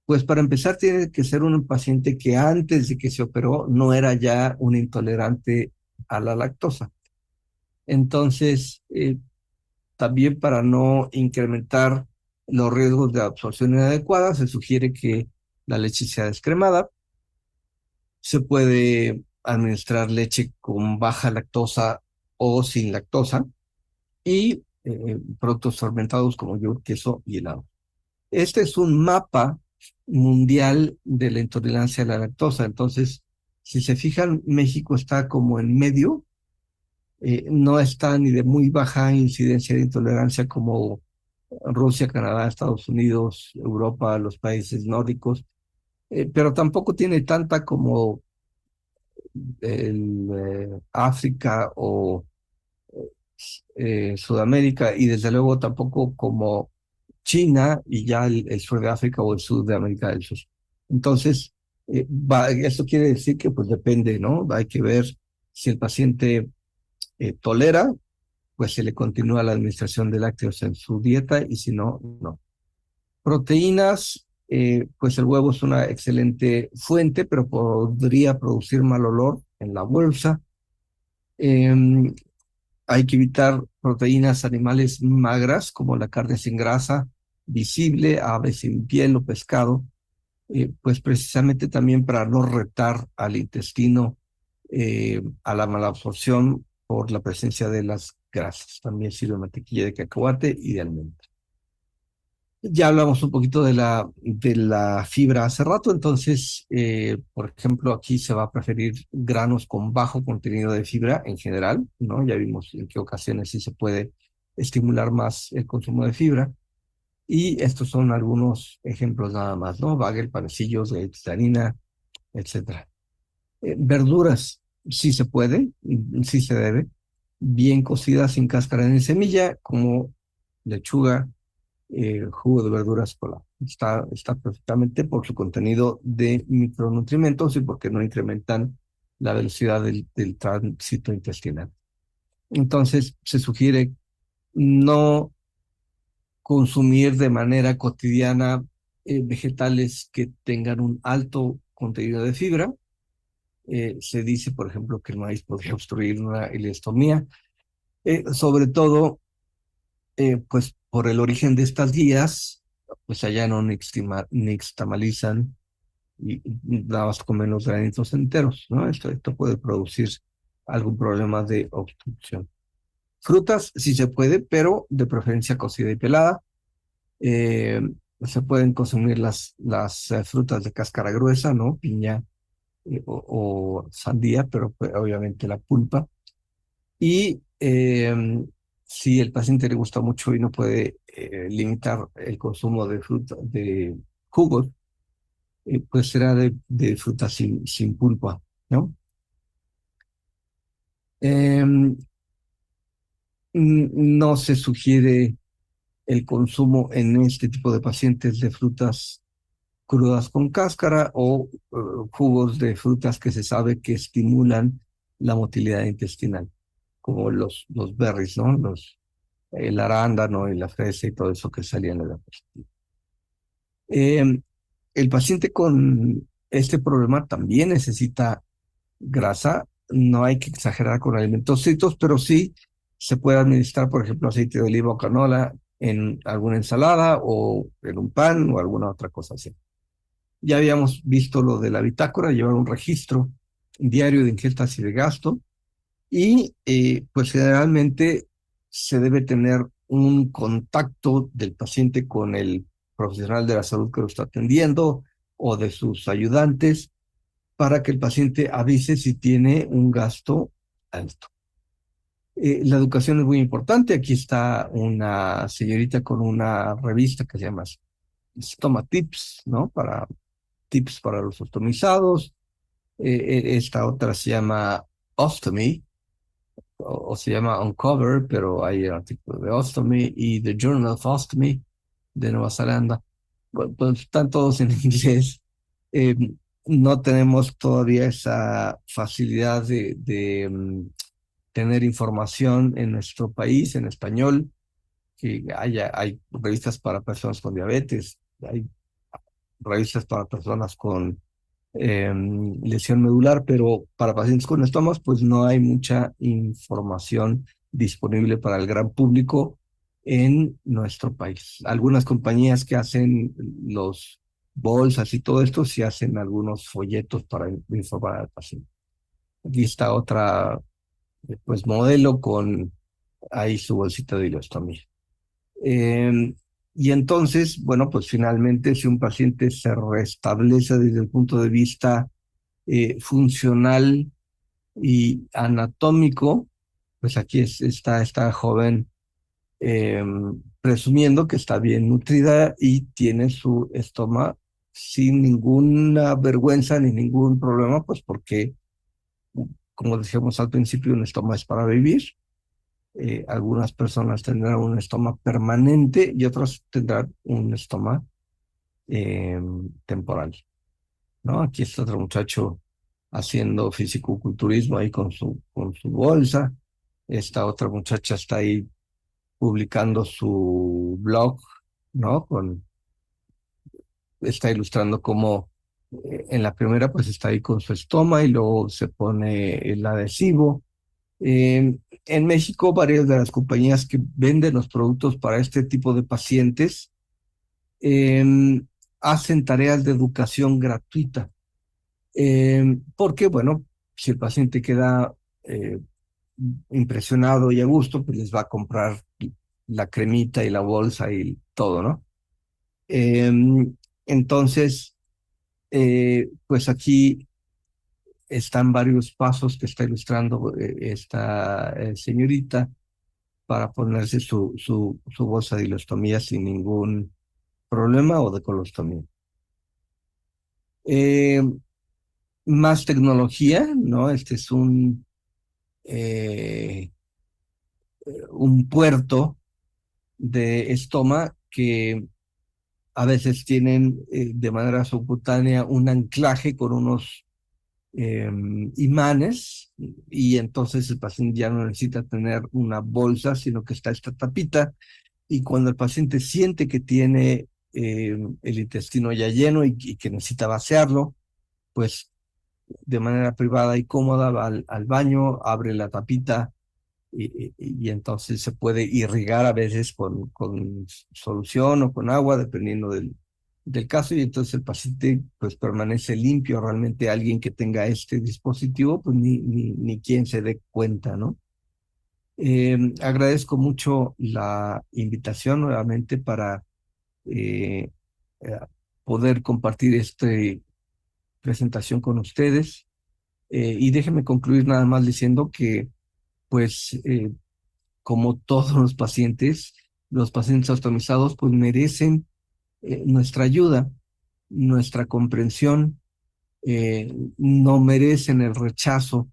pues para empezar tiene que ser un paciente que antes de que se operó no era ya un intolerante a la lactosa. Entonces, también para no incrementar los riesgos de absorción inadecuada, se sugiere que la leche sea descremada. Se puede administrar leche con baja lactosa o sin lactosa, y productos fermentados como yogur, queso y helado. Este es un mapa mundial de la intolerancia a la lactosa. Entonces, si se fijan, México está como en medio, no está ni de muy baja incidencia de intolerancia como Rusia, Canadá, Estados Unidos, Europa, los países nórdicos, pero tampoco tiene tanta como África o Sudamérica, y desde luego tampoco como China y ya el sur de África o el sur de América del Sur. Entonces, esto quiere decir que pues depende, ¿no? Hay que ver si el paciente tolera, pues se le continúa la administración de lácteos en su dieta, y si no, no. Proteínas, pues el huevo es una excelente fuente, pero podría producir mal olor en la bolsa. Em, Hay que evitar proteínas animales magras, como la carne sin grasa visible, aves sin piel o pescado, pues precisamente también para no retar al intestino a la malabsorción por la presencia de las grasas. También sirve mantequilla de cacahuate y de almendra. Ya hablamos un poquito de la fibra hace rato, entonces, por ejemplo, aquí se va a preferir granos con bajo contenido de fibra en general, ¿no? Ya vimos en qué ocasiones sí se puede estimular más el consumo de fibra. Y estos son algunos ejemplos nada más, ¿no? Bagel, panecillos, galletas de harina, etcétera. Verduras, sí se puede, sí se debe, bien cocidas sin cáscara ni semilla, como lechuga, jugo de verduras polar. Está perfectamente por su contenido de micronutrientes y porque no incrementan la velocidad del tránsito intestinal. Entonces, se sugiere no consumir de manera cotidiana vegetales que tengan un alto contenido de fibra. Se dice, por ejemplo, que el maíz podría obstruir una ileostomía, sobre todo pues por el origen de estas guías, pues allá no nixtamalizan y nada más comen los granitos enteros, ¿no? Esto puede producir algún problema de obstrucción. Frutas sí se puede, pero de preferencia cocida y pelada. Eh, Se pueden consumir las frutas de cáscara gruesa, ¿no? Piña o sandía, pero pues, obviamente la pulpa. Y si el paciente le gusta mucho y no puede limitar el consumo de fruta, de jugos, pues será de fruta sin pulpa, ¿no? Em, no se sugiere el consumo en este tipo de pacientes de frutas crudas con cáscara o jugos de frutas que se sabe que estimulan la motilidad intestinal, como los berries, ¿no? El arándano y la fresa y todo eso que salía en la diapositiva. El paciente con este problema también necesita grasa. No hay que exagerar con alimentos fritos, pero sí se puede administrar, por ejemplo, aceite de oliva o canola en alguna ensalada o en un pan o alguna otra cosa así. Ya habíamos visto lo de la bitácora, llevar un registro diario de ingestas y de gasto. Y pues generalmente se debe tener un contacto del paciente con el profesional de la salud que lo está atendiendo o de sus ayudantes para que el paciente avise si tiene un gasto alto. La educación es muy importante. Aquí está una señorita con una revista que se llama Stoma Tips, ¿no? Para tips para los ostomizados. Esta otra se llama Ostomy, o se llama Uncover, pero hay artículos de Ostomy y The Journal of Ostomy de Nueva Zelanda. Bueno, pues están todos en inglés. Eh, no tenemos todavía esa facilidad de tener información en nuestro país en español, que hay revistas para personas con diabetes, hay revistas para personas con lesión medular, pero para pacientes con estomas, pues no hay mucha información disponible para el gran público en nuestro país. Algunas compañías que hacen los bolsas y todo esto, sí hacen algunos folletos para informar al paciente. Aquí está otra, pues, modelo con ahí su bolsita de ileostomía. Y entonces, bueno, pues finalmente si un paciente se restablece desde el punto de vista funcional y anatómico, pues aquí está esta joven eh, presumiendo que está bien nutrida y tiene su estómago sin ninguna vergüenza ni ningún problema, pues porque, como decíamos al principio, un estómago es para vivir. Algunas personas tendrán un estómago permanente y otras tendrán un estómago temporal, ¿no? Aquí está otro muchacho haciendo fisicoculturismo ahí con su bolsa. Esta otra muchacha está ahí publicando su blog, ¿no? Con está ilustrando cómo en la primera pues está ahí con su estoma y luego se pone el adhesivo. En México, varias de las compañías que venden los productos para este tipo de pacientes em, hacen tareas de educación gratuita. Porque, bueno, si el paciente queda eh, impresionado y a gusto, pues les va a comprar la cremita y la bolsa y todo, ¿no? Entonces, pues aquí están varios pasos que está ilustrando esta señorita para ponerse su bolsa de ilostomía sin ningún problema o de colostomía. Eh, Más tecnología, ¿no? Este es eh, un puerto de estoma que a veces tienen de manera subcutánea un anclaje con unos imanes y entonces el paciente ya no necesita tener una bolsa, sino que está esta tapita y cuando el paciente siente que tiene el intestino ya lleno y que necesita vaciarlo, pues de manera privada y cómoda va al baño, abre la tapita y entonces se puede irrigar a veces con solución o con agua, dependiendo del caso, y entonces el paciente pues permanece limpio. Realmente alguien que tenga este dispositivo, pues ni quien se dé cuenta, ¿no? Agradezco mucho la invitación nuevamente para eh, eh, poder compartir esta presentación con ustedes. Y déjenme concluir nada más diciendo que, pues, como todos los pacientes ostomizados, pues merecen nuestra ayuda, nuestra comprensión, no merecen el rechazo,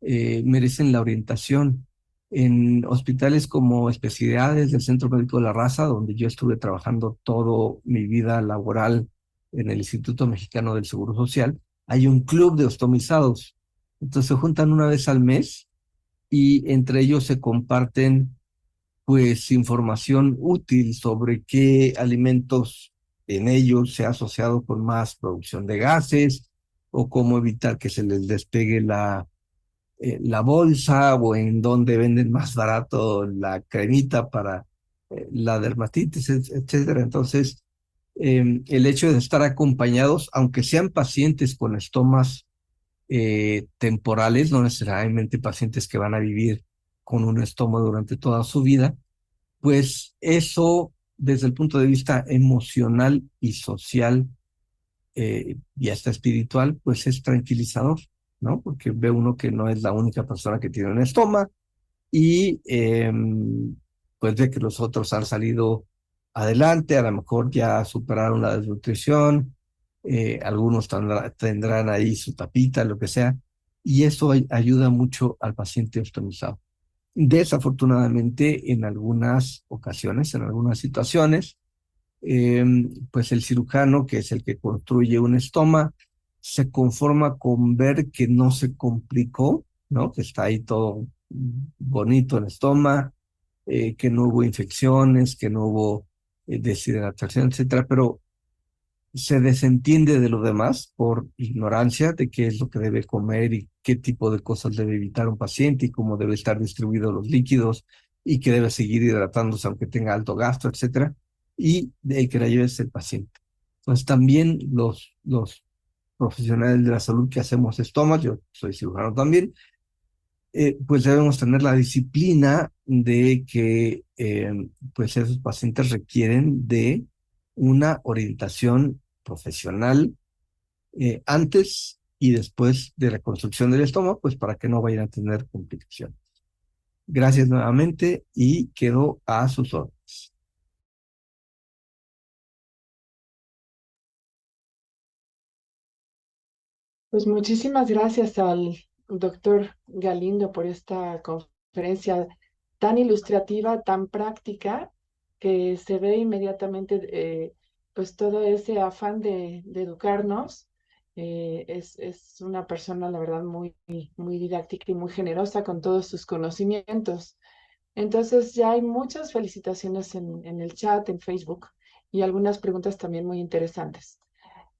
merecen la orientación. En hospitales como especialidades del Centro Médico de la Raza, donde yo estuve trabajando toda mi vida laboral en el Instituto Mexicano del Seguro Social, hay un club de ostomizados. Entonces se juntan una vez al mes y entre ellos se comparten pues información útil sobre qué alimentos en ellos se ha asociado con más producción de gases o cómo evitar que se les despegue la bolsa o en dónde venden más barato la cremita para la dermatitis, etcétera. Entonces, el hecho de estar acompañados, aunque sean pacientes con estomas temporales, no necesariamente pacientes que van a vivir con un estómago durante toda su vida, pues eso desde el punto de vista emocional y social y hasta espiritual, pues es tranquilizador, ¿no? Porque ve uno que no es la única persona que tiene un estómago y pues ve que los otros han salido adelante, a lo mejor ya superaron la desnutrición, algunos tendrán ahí su tapita, lo que sea, y eso ayuda mucho al paciente ostomizado. Desafortunadamente, en algunas ocasiones, en algunas situaciones, eh, pues el cirujano, que es el que construye un estoma, se conforma con ver que no se complicó, ¿no? Que está ahí todo bonito el estoma, que no hubo infecciones, que no hubo deshidratación, etcétera, pero se desentiende de lo demás por ignorancia de qué es lo que debe comer y qué tipo de cosas debe evitar un paciente y cómo debe estar distribuidos los líquidos y que debe seguir hidratándose aunque tenga alto gasto, etcétera. Y el que la lleve es el paciente. Pues también los profesionales de la salud que hacemos estomas, yo soy cirujano también, pues debemos tener la disciplina de que pues esos pacientes requieren de una orientación profesional antes y después de la construcción del estómago, pues para que no vayan a tener complicaciones. Gracias nuevamente y quedo a sus órdenes. Pues muchísimas gracias al doctor Galindo por esta conferencia tan ilustrativa, tan práctica, que se ve inmediatamente pues todo ese afán de educarnos. Es una persona, la verdad, muy didáctica y muy generosa con todos sus conocimientos. Entonces ya hay muchas felicitaciones en el chat, en Facebook. y algunas preguntas también muy interesantes.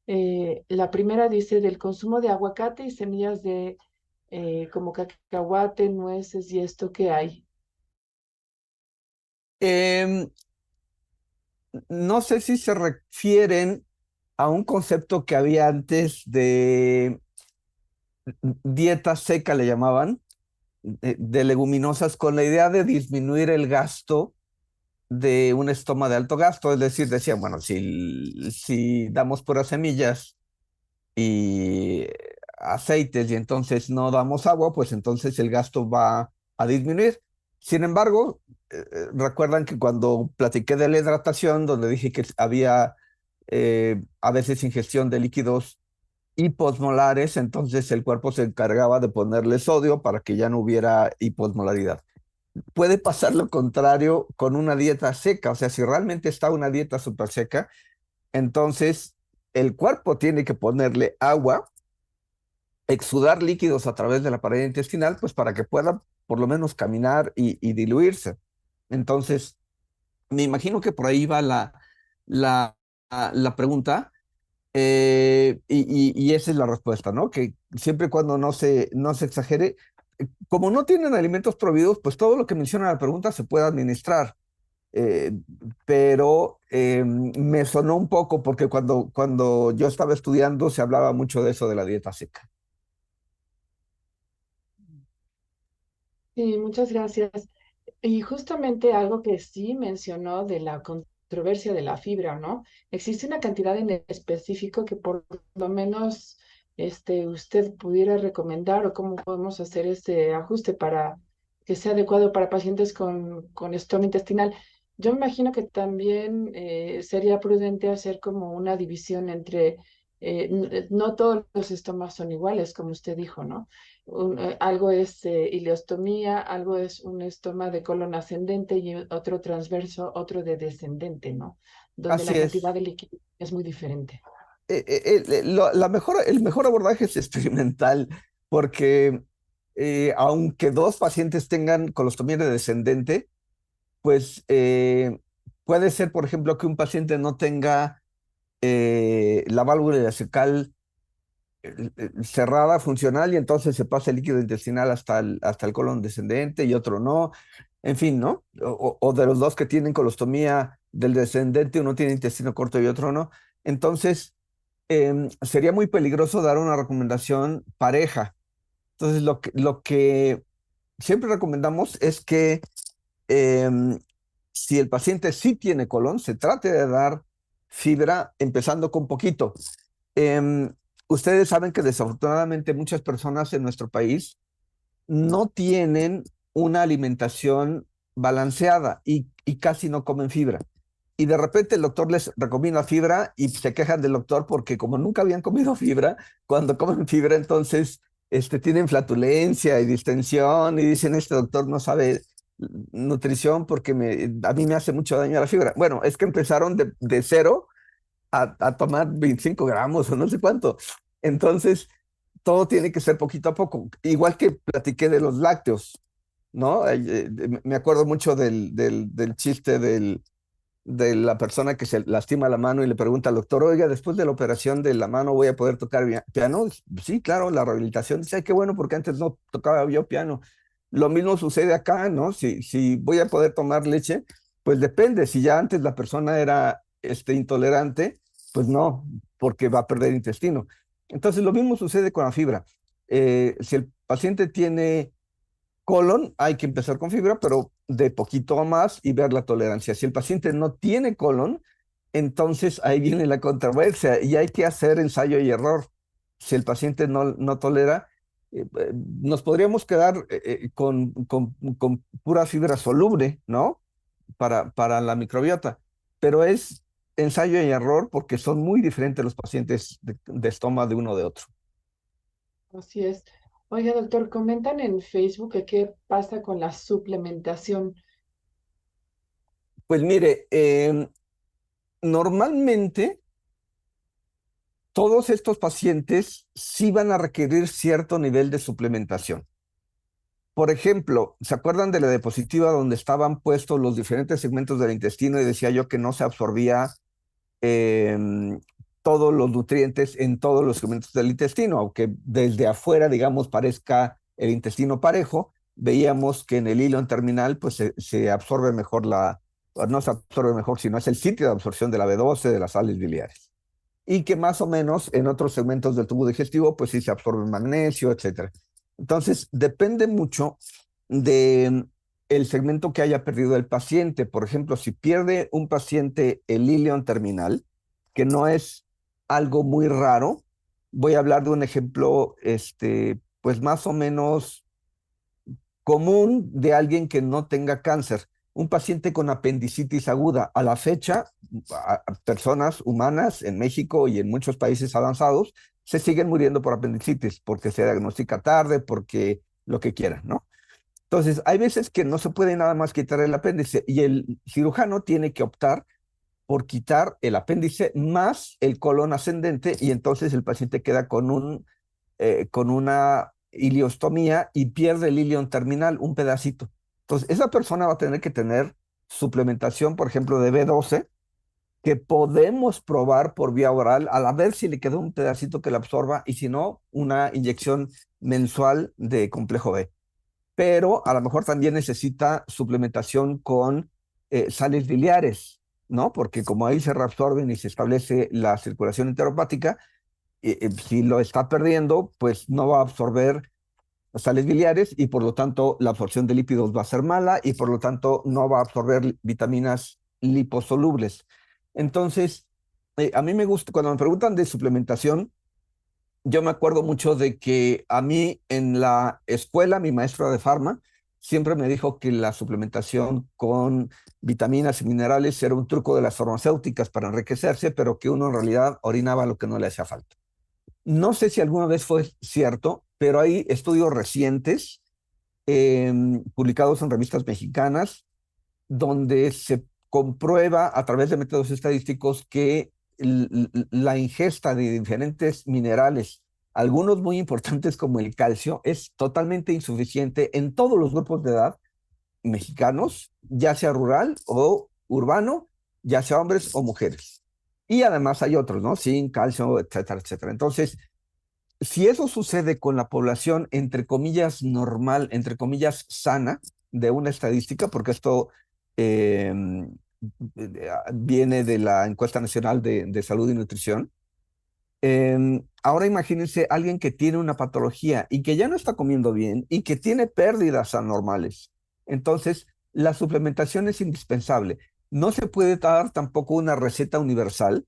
La primera dice del consumo de aguacate y semillas de como cacahuate, nueces y esto que hay. Em, no sé si se refieren a un concepto que había antes de dieta seca, le llamaban, de leguminosas, con la idea de disminuir el gasto de un estoma de alto gasto. Es decir, decían, bueno, si damos puras semillas y aceites y entonces no damos agua, pues entonces el gasto va a disminuir. Sin embargo, recuerdan que cuando platiqué de la hidratación, donde dije que había a veces ingestión de líquidos hiposmolares, entonces el cuerpo se encargaba de ponerle sodio para que ya no hubiera hiposmolaridad. Puede pasar lo contrario con una dieta seca, o sea, si realmente está una dieta súper seca, entonces el cuerpo tiene que ponerle agua, exudar líquidos a través de la pared intestinal, pues para que pueda por lo menos caminar y diluirse. Entonces, me imagino que por ahí va la, la pregunta. Y esa es la respuesta, ¿no? Que siempre y cuando no se exagere, como no tienen alimentos prohibidos, pues todo lo que menciona la pregunta se puede administrar. Eh, pero me sonó un poco porque cuando yo estaba estudiando se hablaba mucho de eso de la dieta seca. Sí, muchas gracias. Y justamente algo que sí mencionó de la controversia de la fibra, ¿no? Existe una cantidad en específico que por lo menos usted pudiera recomendar o cómo podemos hacer este ajuste para que sea adecuado para pacientes con estoma intestinal. Yo me imagino que también sería prudente hacer como una división entre, no todos los estomas son iguales, como usted dijo, ¿no? Algo es ileostomía, algo es un estoma de colon ascendente y otro transverso, otro de descendente, ¿no? Donde Así la cantidad es. de líquido es muy diferente. El mejor abordaje es experimental, porque aunque dos pacientes tengan colostomía de descendente, pues puede ser, por ejemplo, que un paciente no tenga la válvula ileocecal cerrada, funcional, y entonces se pasa el líquido intestinal hasta el colon descendente y otro no. En fin, ¿no? O de los dos que tienen colostomía del descendente, uno tiene intestino corto y otro no. Entonces, sería muy peligroso dar una recomendación pareja. Entonces, lo que siempre recomendamos es que em, si el paciente sí tiene colon, se trate de dar fibra empezando con poquito. Em, Ustedes saben que desafortunadamente muchas personas en nuestro país no tienen una alimentación balanceada y casi no comen fibra. Y de repente el doctor les recomienda fibra y se quejan del doctor porque como nunca habían comido fibra, cuando comen fibra entonces tienen flatulencia y distensión y dicen, este doctor no sabe nutrición porque a mí me hace mucho daño la fibra. Bueno, es que empezaron de cero a tomar 25 gramos o no sé cuánto. Entonces, todo tiene que ser poquito a poco. Igual que platiqué de los lácteos, ¿no? Me acuerdo mucho del chiste de la persona que se lastima la mano y le pregunta al doctor, oiga, después de la operación de la mano voy a poder tocar piano. Sí, claro, la rehabilitación. Dice, ay, qué bueno, porque antes no tocaba yo piano. Lo mismo sucede acá, ¿no? Si voy a poder tomar leche, pues depende. Si ya antes la persona era intolerante, pues no, porque va a perder intestino. Entonces, lo mismo sucede con la fibra. Si el paciente tiene colon, hay que empezar con fibra, pero de poquito a más y ver la tolerancia. Si el paciente no tiene colon, entonces ahí viene la controversia y hay que hacer ensayo y error. Si el paciente no tolera, nos podríamos quedar con pura fibra soluble, ¿no? Para la microbiota, pero es ensayo y error porque son muy diferentes los pacientes de estómago de uno de otro. Así es. Oiga, doctor, comentan en Facebook que qué pasa con la suplementación. Pues mire, normalmente todos estos pacientes sí van a requerir cierto nivel de suplementación. Por ejemplo, ¿se acuerdan de la diapositiva donde estaban puestos los diferentes segmentos del intestino y decía yo que no se absorbía em, todos los nutrientes en todos los segmentos del intestino, aunque desde afuera, digamos, parezca el intestino parejo, veíamos que en el hilo terminal pues se absorbe mejor no se absorbe mejor, sino es el sitio de absorción de la B12, de las sales biliares. Y que más o menos en otros segmentos del tubo digestivo pues sí se absorbe magnesio, etcétera. Entonces, depende mucho de el segmento que haya perdido el paciente. Por ejemplo, si pierde un paciente el ilion terminal, que no es algo muy raro, voy a hablar de un ejemplo, pues más o menos común de alguien que no tenga cáncer. Un paciente con apendicitis aguda. A la fecha, personas humanas en México y en muchos países avanzados se siguen muriendo por apendicitis, porque se diagnostica tarde, porque lo que quieran, ¿no? Entonces, hay veces que no se puede nada más quitar el apéndice y el cirujano tiene que optar por quitar el apéndice más el colon ascendente y entonces el paciente queda con una iliostomía y pierde el ilion terminal, un pedacito. Entonces, esa persona va a tener que tener suplementación, por ejemplo, de B12, que podemos probar por vía oral a ver si le quedó un pedacito que la absorba y si no, una inyección mensual de complejo B. Pero a lo mejor también necesita suplementación con sales biliares, ¿no? Porque como ahí se reabsorben y se establece la circulación enteropática, si lo está perdiendo, pues no va a absorber sales biliares y por lo tanto la absorción de lípidos va a ser mala y por lo tanto no va a absorber vitaminas liposolubles. Entonces, a mí me gusta, cuando me preguntan de suplementación, yo me acuerdo mucho de que a mí en la escuela, mi maestra de farma siempre me dijo que la suplementación con vitaminas y minerales era un truco de las farmacéuticas para enriquecerse, pero que uno en realidad orinaba lo que no le hacía falta. No sé si alguna vez fue cierto, pero hay estudios recientes publicados en revistas mexicanas donde se comprueba a través de métodos estadísticos que la ingesta de diferentes minerales, algunos muy importantes como el calcio, es totalmente insuficiente en todos los grupos de edad mexicanos, ya sea rural o urbano, ya sea hombres o mujeres. Y además hay otros, ¿no? Zinc, calcio, etcétera, etcétera. Entonces, si eso sucede con la población, entre comillas, normal, entre comillas, sana, de una estadística, porque esto eh, viene de la encuesta nacional de salud y nutrición. Ahora imagínense alguien que tiene una patología y que ya no está comiendo bien y que tiene pérdidas anormales. Entonces, la suplementación es indispensable. No se puede dar tampoco una receta universal,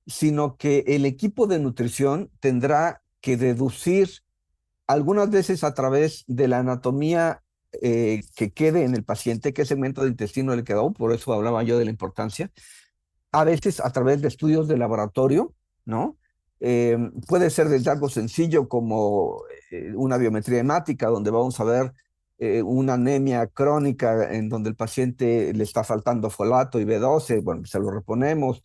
sino que el equipo de nutrición tendrá que deducir algunas veces a través de la anatomía que quede en el paciente, qué segmento de intestino le quedó, por eso hablaba yo de la importancia, a veces a través de estudios de laboratorio, ¿no? Puede ser desde algo sencillo como una biometría hemática, donde vamos a ver una anemia crónica en donde el paciente le está faltando folato y B12, bueno, se lo reponemos.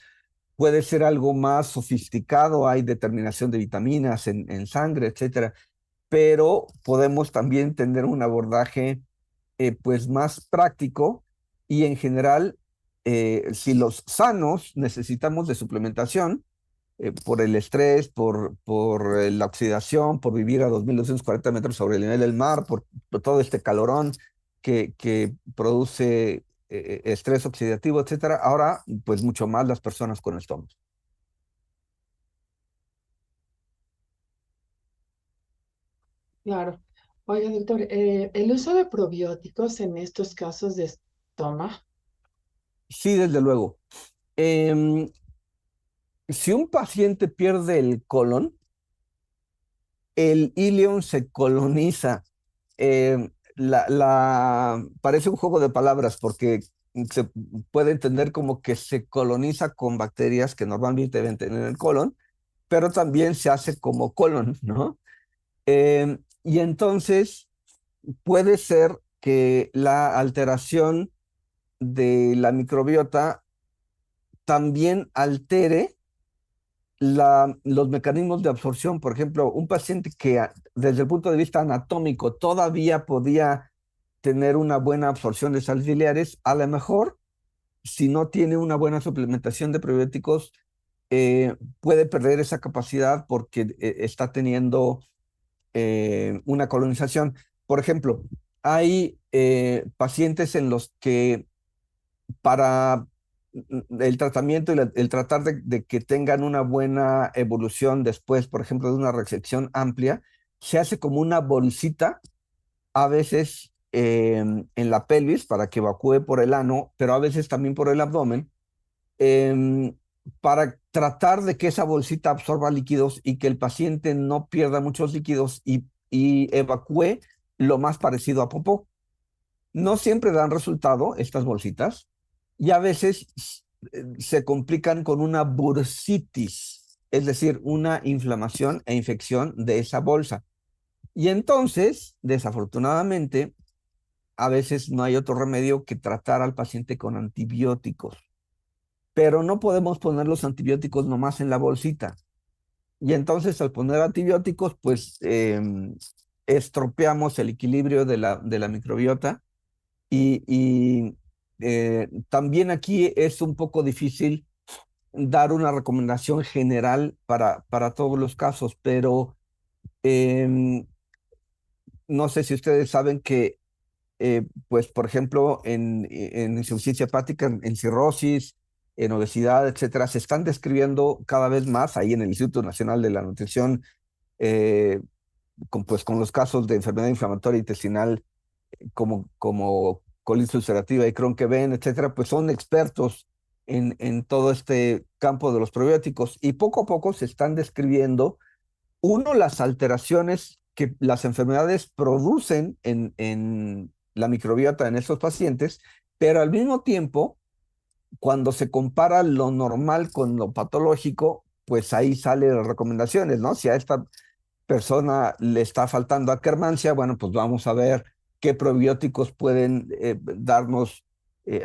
Puede ser algo más sofisticado, hay determinación de vitaminas en sangre, etcétera, pero podemos también tener un abordaje pues más práctico y en general, si los sanos necesitamos de suplementación por el estrés, por la oxidación, por vivir a 2.240 metros sobre el nivel del mar, por todo este calorón que produce estrés oxidativo, etcétera. Ahora, pues mucho más las personas con estómago. Claro. Oiga, doctor, el uso de probióticos en estos casos de estómago. Sí, desde luego. Em, si un paciente pierde el colon, el ilion se coloniza. Parece un juego de palabras porque se puede entender como que se coloniza con bacterias que normalmente deben tener en el colon, pero también se hace como colon, ¿no? Y entonces puede ser que la alteración de la microbiota también altere los mecanismos de absorción. Por ejemplo, un paciente que desde el punto de vista anatómico todavía podía tener una buena absorción de sales biliares, a lo mejor, si no tiene una buena suplementación de probióticos, puede perder esa capacidad porque está teniendo una colonización. Por ejemplo, hay pacientes en los que para el tratamiento y el tratar de que tengan una buena evolución después, por ejemplo, de una resección amplia, se hace como una bolsita, a veces en la pelvis para que evacúe por el ano, pero a veces también por el abdomen, em, para tratar de que esa bolsita absorba líquidos y que el paciente no pierda muchos líquidos y evacúe lo más parecido a popó. No siempre dan resultado estas bolsitas y a veces se complican con una bursitis, es decir, una inflamación e infección de esa bolsa. Y entonces, desafortunadamente, a veces no hay otro remedio que tratar al paciente con antibióticos, pero no podemos poner los antibióticos nomás en la bolsita. Y entonces al poner antibióticos, pues estropeamos el equilibrio de la microbiota y también aquí es un poco difícil dar una recomendación general para todos los casos, pero em, no sé si ustedes saben que, pues, por ejemplo, en insuficiencia hepática, en cirrosis, en obesidad, etcétera, se están describiendo cada vez más ahí en el Instituto Nacional de la Nutrición, eh, pues, con los casos de enfermedad inflamatoria intestinal como colitis ulcerativa y Crohn-Ven, etcétera, pues son expertos en todo este campo de los probióticos y poco a poco se están describiendo, uno, las alteraciones que las enfermedades producen en la microbiota en estos pacientes, pero al mismo tiempo, cuando se compara lo normal con lo patológico, pues ahí salen las recomendaciones, ¿no? Si a esta persona le está faltando Akkermansia, bueno, pues vamos a ver qué probióticos pueden darnos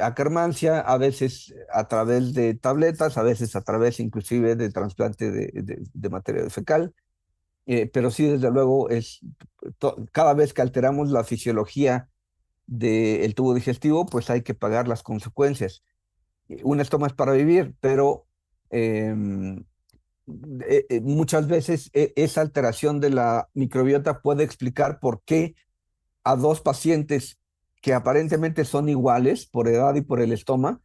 Akkermansia, a veces a través de tabletas, a veces a través inclusive de trasplante de materia fecal, pero sí, desde luego, cada vez que alteramos la fisiología del tubo digestivo, pues hay que pagar las consecuencias. Un estoma es para vivir, pero em, muchas veces esa alteración de la microbiota puede explicar por qué a dos pacientes que aparentemente son iguales por edad y por el estoma,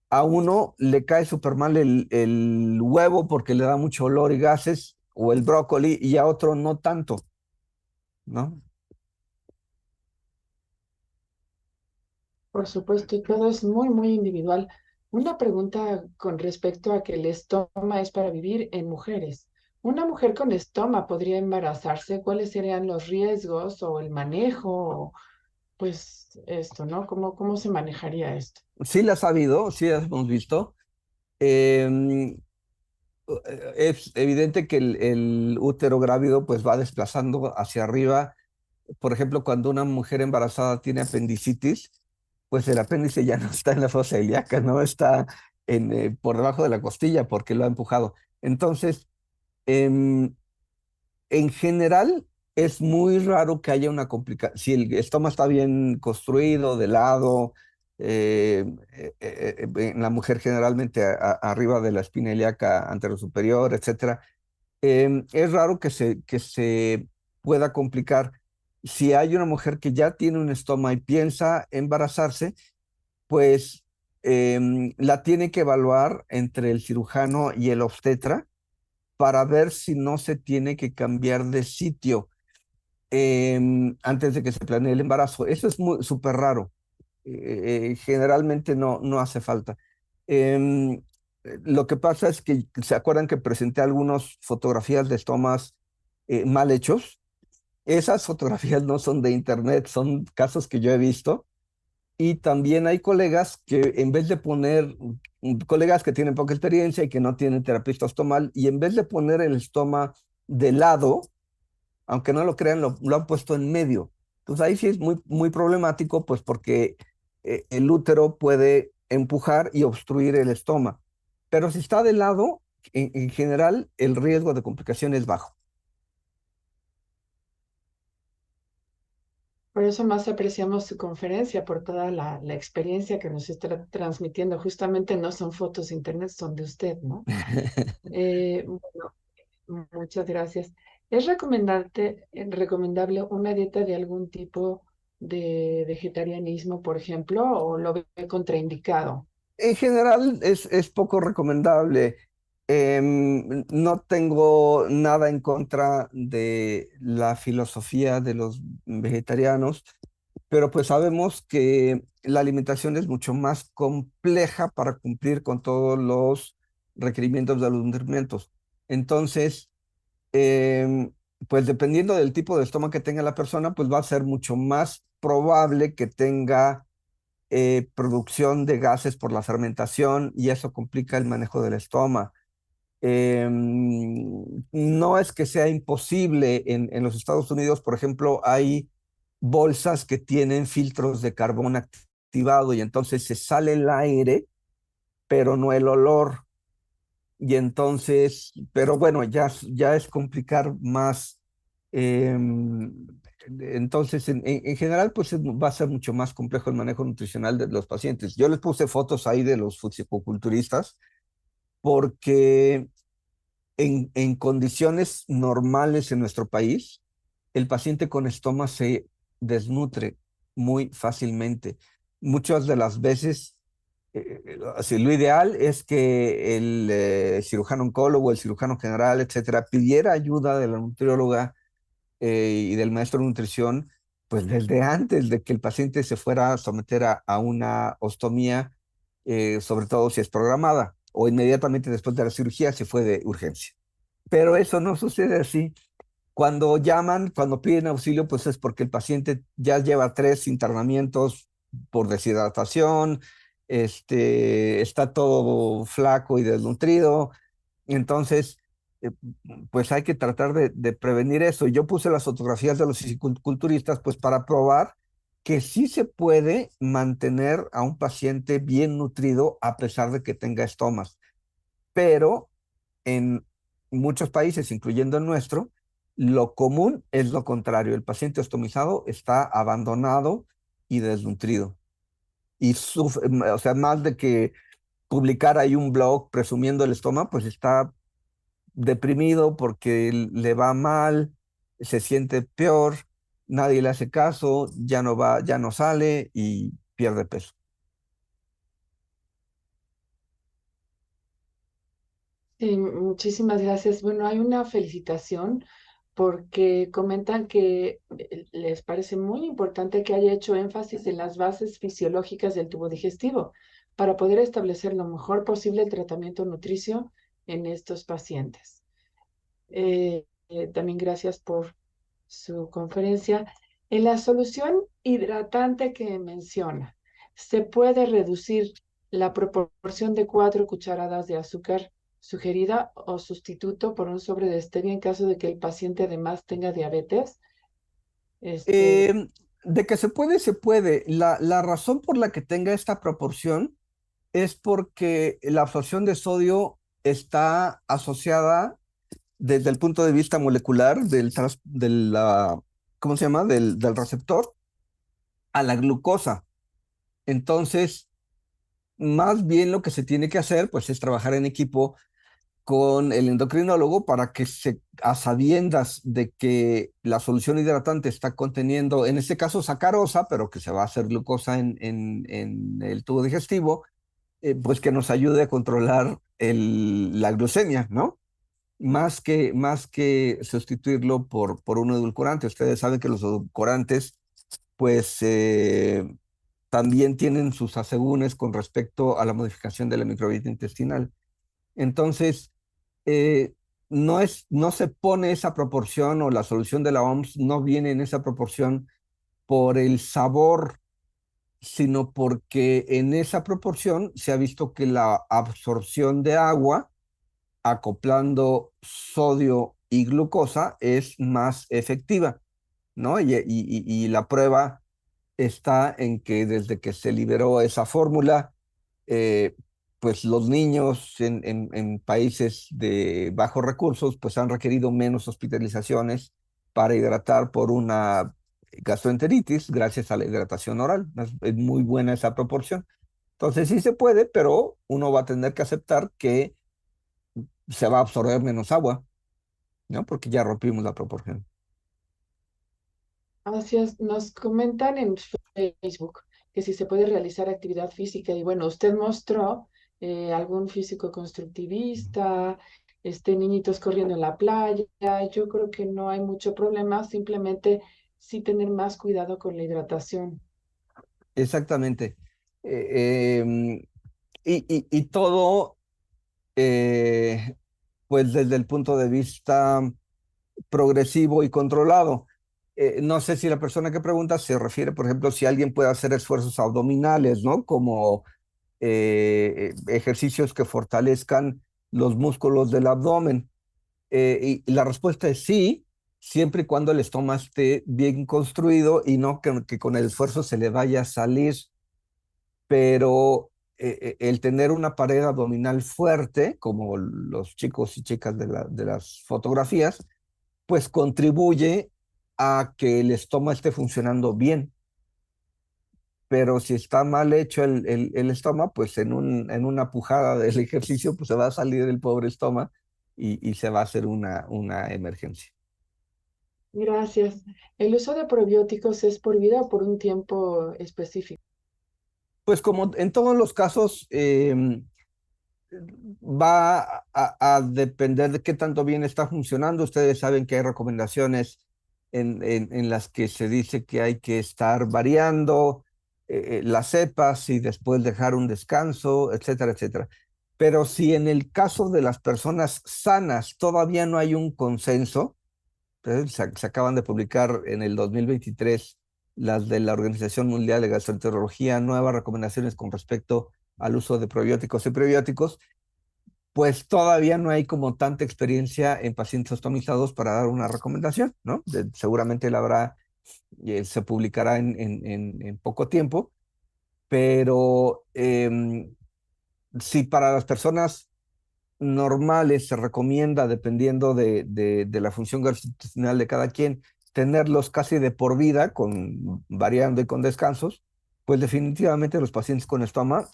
a uno le cae súper mal el huevo porque le da mucho olor y gases, o el brócoli, y a otro no tanto, ¿no? Por supuesto, y todo es muy, muy individual. Una pregunta con respecto a que el estoma es para vivir en mujeres. ¿Una mujer con estoma podría embarazarse? ¿Cuáles serían los riesgos o el manejo? Pues esto, ¿no? ¿Cómo se manejaría esto? Sí las ha habido, sí las hemos visto. Em, es evidente que el útero grávido pues va desplazando hacia arriba. Por ejemplo, cuando una mujer embarazada tiene apendicitis, pues el apéndice ya no está en la fosa ilíaca, no está por debajo de la costilla porque lo ha empujado. Entonces, em, en general, es muy raro que haya una complicación. Si el estómago está bien construido, de lado, en la mujer generalmente arriba de la espina ilíaca anterosuperior, etcétera, es raro que se pueda complicar. Si hay una mujer que ya tiene un estoma y piensa embarazarse, pues la tiene que evaluar entre el cirujano y el obstetra para ver si no se tiene que cambiar de sitio antes de que se planee el embarazo. Eso es súper raro. Generalmente no hace falta. Em, lo que pasa es que se acuerdan que presenté algunas fotografías de estomas mal hechos. Esas fotografías no son de internet, son casos que yo he visto. Y también hay colegas que en vez de poner, colegas que tienen poca experiencia y que no tienen terapista estomal, y en vez de poner el estoma de lado, aunque no lo crean, lo han puesto en medio. Entonces ahí sí es muy, muy problemático, pues porque el útero puede empujar y obstruir el estoma. Pero si está de lado, en general, el riesgo de complicación es bajo. Por eso más apreciamos su conferencia, por toda la experiencia que nos está transmitiendo. Justamente no son fotos de internet, son de usted, ¿no? Bueno, muchas gracias. ¿Es recomendable una dieta de algún tipo de vegetarianismo, por ejemplo, o lo ve contraindicado? En general es poco recomendable. No tengo nada en contra de la filosofía de los vegetarianos, pero pues sabemos que la alimentación es mucho más compleja para cumplir con todos los requerimientos de los nutrimentos. Entonces, em, pues dependiendo del tipo de estómago que tenga la persona, pues va a ser mucho más probable que tenga producción de gases por la fermentación y eso complica el manejo del estómago. No es que sea imposible. En los Estados Unidos, por ejemplo, hay bolsas que tienen filtros de carbón activado y entonces se sale el aire, pero no el olor. Y entonces, pero bueno, ya es complicar más. Entonces, en general, pues va a ser mucho más complejo el manejo nutricional de los pacientes. Yo les puse fotos ahí de los fisicoculturistas porque en condiciones normales en nuestro país, el paciente con estoma se desnutre muy fácilmente. Muchas de las veces, así, lo ideal es que el cirujano oncólogo, el cirujano general, etcétera, pidiera ayuda de la nutrióloga y del maestro de nutrición, pues desde antes de que el paciente se fuera a someter a una ostomía, sobre todo si es programada, o inmediatamente después de la cirugía si fue de urgencia. Pero eso no sucede así. Cuando llaman, cuando piden auxilio, pues es porque el paciente ya lleva 3 internamientos por deshidratación, está todo flaco y desnutrido. Entonces, eh, pues hay que tratar de prevenir eso. Yo puse las fotografías de los fisiculturistas, pues para probar que sí se puede mantener a un paciente bien nutrido a pesar de que tenga estomas. Pero en muchos países, incluyendo el nuestro, lo común es lo contrario. El paciente ostomizado está abandonado y desnutrido. Y sufre, o sea, más de que publicar ahí un blog presumiendo el estómago, pues está deprimido porque le va mal, se siente peor, nadie le hace caso, ya no va, ya no sale y pierde peso. Sí, muchísimas gracias. Bueno, hay una felicitación porque comentan que les parece muy importante que haya hecho énfasis en las bases fisiológicas del tubo digestivo para poder establecer lo mejor posible el tratamiento nutricio en estos pacientes. También gracias por su conferencia. En la solución hidratante que menciona, ¿se puede reducir la proporción de 4 cucharadas de azúcar sugerida o sustituto por un sobre de stevia en caso de que el paciente además tenga diabetes? Este, Eh, de que se puede, se puede. La razón por la que tenga esta proporción es porque la absorción de sodio está asociada desde el punto de vista molecular de la, ¿cómo se llama? Del receptor a la glucosa. Entonces, más bien lo que se tiene que hacer, pues, es trabajar en equipo con el endocrinólogo para que a sabiendas de que la solución hidratante está conteniendo, en este caso, sacarosa, pero que se va a hacer glucosa en el tubo digestivo, pues que nos ayude a controlar la glucemia, ¿no? Más que sustituirlo por un edulcorante. Ustedes saben que los edulcorantes, pues, también tienen sus asegúnes con respecto a la modificación de la microbiota intestinal. Entonces, eh, no se pone esa proporción o la solución de la OMS no viene en esa proporción por el sabor, sino porque en esa proporción se ha visto que la absorción de agua acoplando sodio y glucosa es más efectiva, ¿no? Y la prueba está en que desde que se liberó esa fórmula, eh, pues los niños en países de bajos recursos, pues han requerido menos hospitalizaciones para hidratar por una gastroenteritis gracias a la hidratación oral. Es muy buena esa proporción. Entonces sí se puede, pero uno va a tener que aceptar que se va a absorber menos agua, ¿no? Porque ya rompimos la proporción. Así es, nos comentan en Facebook que si se puede realizar actividad física y bueno, usted mostró algún físico constructivista, niñitos corriendo en la playa. Yo creo que no hay mucho problema, simplemente sí tener más cuidado con la hidratación. Exactamente. Em, y todo, eh, pues desde el punto de vista progresivo y controlado. No sé si la persona que pregunta se refiere, por ejemplo, si alguien puede hacer esfuerzos abdominales, ¿no? Como ejercicios que fortalezcan los músculos del abdomen. Y la respuesta es sí, siempre y cuando el estómago esté bien construido y no que con el esfuerzo se le vaya a salir. Pero el tener una pared abdominal fuerte, como los chicos y chicas de las fotografías, pues contribuye a que el estómago esté funcionando bien. Pero si está mal hecho el estómago, pues en una pujada del ejercicio, pues se va a salir el pobre estómago y se va a hacer una emergencia. Gracias. ¿El uso de probióticos es por vida o por un tiempo específico? Pues como en todos los casos, va a depender de qué tanto bien está funcionando. Ustedes saben que hay recomendaciones en las que se dice que hay que estar variando las cepas y después dejar un descanso, etcétera, etcétera. Pero si en el caso de las personas sanas todavía no hay un consenso, se acaban de publicar en el 2023 las de la Organización Mundial de Gastroenterología, nuevas recomendaciones con respecto al uso de probióticos y prebióticos, pues todavía no hay como tanta experiencia en pacientes ostomizados para dar una recomendación, ¿no? Seguramente la habrá, se publicará en poco tiempo, pero si para las personas normales se recomienda, dependiendo de la función gastrointestinal de cada quien, tenerlos casi de por vida, variando y con descansos, pues definitivamente los pacientes con estómago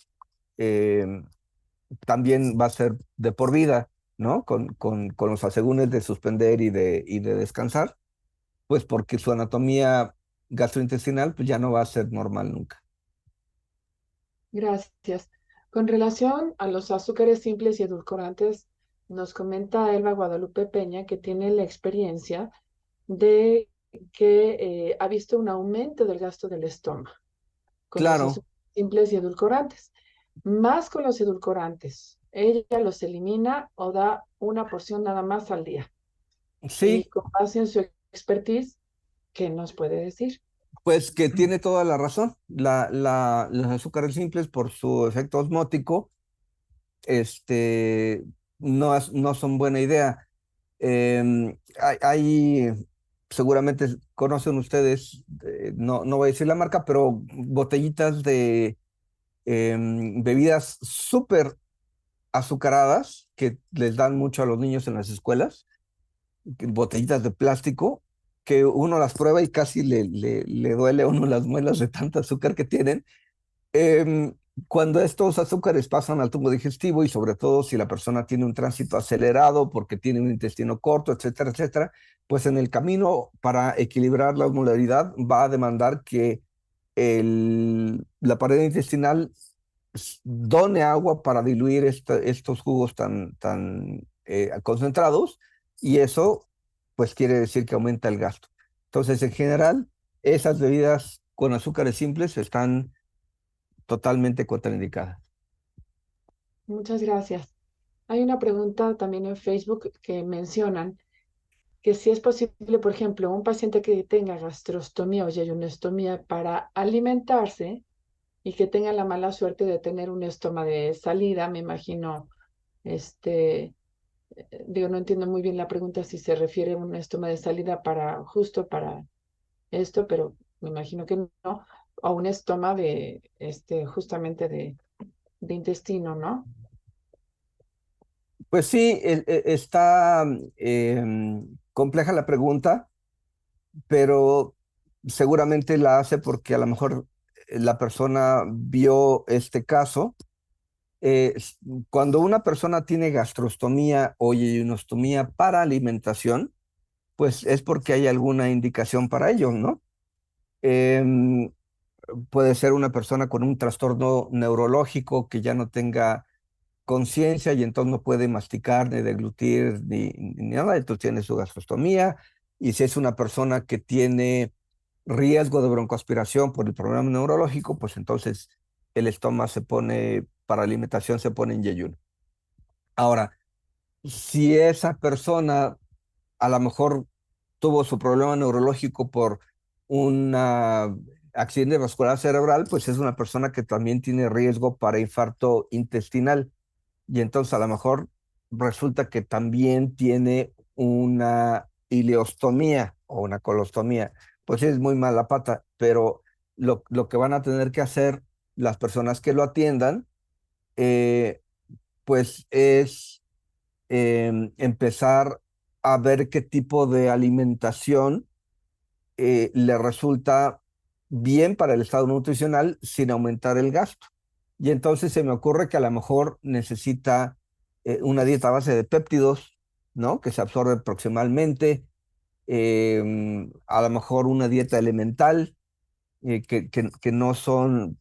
eh, también va a ser de por vida, ¿no? Con los asegúnes de suspender y de descansar, pues porque su anatomía gastrointestinal pues ya no va a ser normal nunca. Gracias. Con relación a los azúcares simples y edulcorantes, nos comenta Elba Guadalupe Peña que tiene la experiencia de que ha visto un aumento del gasto del estómago con los Claro, azúcares simples y edulcorantes. Más con los edulcorantes. Ella los elimina o da una porción nada más al día. Y sí, con base en su expertise, ¿qué nos puede decir? pues que tiene toda la razón. Los azúcares simples, por su efecto osmótico, este, no son buena idea. Seguramente conocen ustedes, no voy a decir la marca, pero botellitas de bebidas súper azucaradas que les dan mucho a los niños en las escuelas, botellitas de plástico, que uno las prueba y casi le duele a uno las muelas de tanta azúcar que tienen. Em, Cuando estos azúcares pasan al tubo digestivo y sobre todo si la persona tiene un tránsito acelerado porque tiene un intestino corto, etcétera, etcétera, pues en el camino para equilibrar la osmolaridad va a demandar que la pared intestinal done agua para diluir estos jugos tan concentrados y eso pues quiere decir que aumenta el gasto. Entonces, en general, esas bebidas con azúcares simples están totalmente contraindicada. Muchas gracias. Hay una pregunta también en Facebook que mencionan que si es posible, por ejemplo, un paciente que tenga gastrostomía o yeyunostomía para alimentarse y que tenga la mala suerte de tener un estómago de salida, me imagino, digo, no entiendo muy bien la pregunta si se refiere a un estómago de salida para justo para esto, pero me imagino que no, o un estómago de, justamente de intestino, ¿no? Pues sí, está compleja la pregunta, pero seguramente la hace porque a lo mejor la persona vio este caso. Cuando una persona tiene gastrostomía o yeyunostomía para alimentación, pues es porque hay alguna indicación para ello, ¿no? Em, Puede ser una persona con un trastorno neurológico que ya no tenga conciencia y entonces no puede masticar ni deglutir ni nada, entonces tiene su gastrostomía. Y si es una persona que tiene riesgo de broncoaspiración por el problema neurológico, pues entonces el estómago se pone, para alimentación se pone en yeyuno. Ahora, si esa persona a lo mejor tuvo su problema neurológico por un accidente vascular cerebral, pues es una persona que también tiene riesgo para infarto intestinal. Y entonces a lo mejor resulta que también tiene una ileostomía o una colostomía. Pues es muy mala pata, pero lo que van a tener que hacer las personas que lo atiendan, eh, pues es empezar a ver qué tipo de alimentación le resulta bien para el estado nutricional sin aumentar el gasto. Y entonces se me ocurre que a lo mejor necesita una dieta a base de péptidos, ¿no? Que se absorbe proximalmente, a lo mejor una dieta elemental, que no son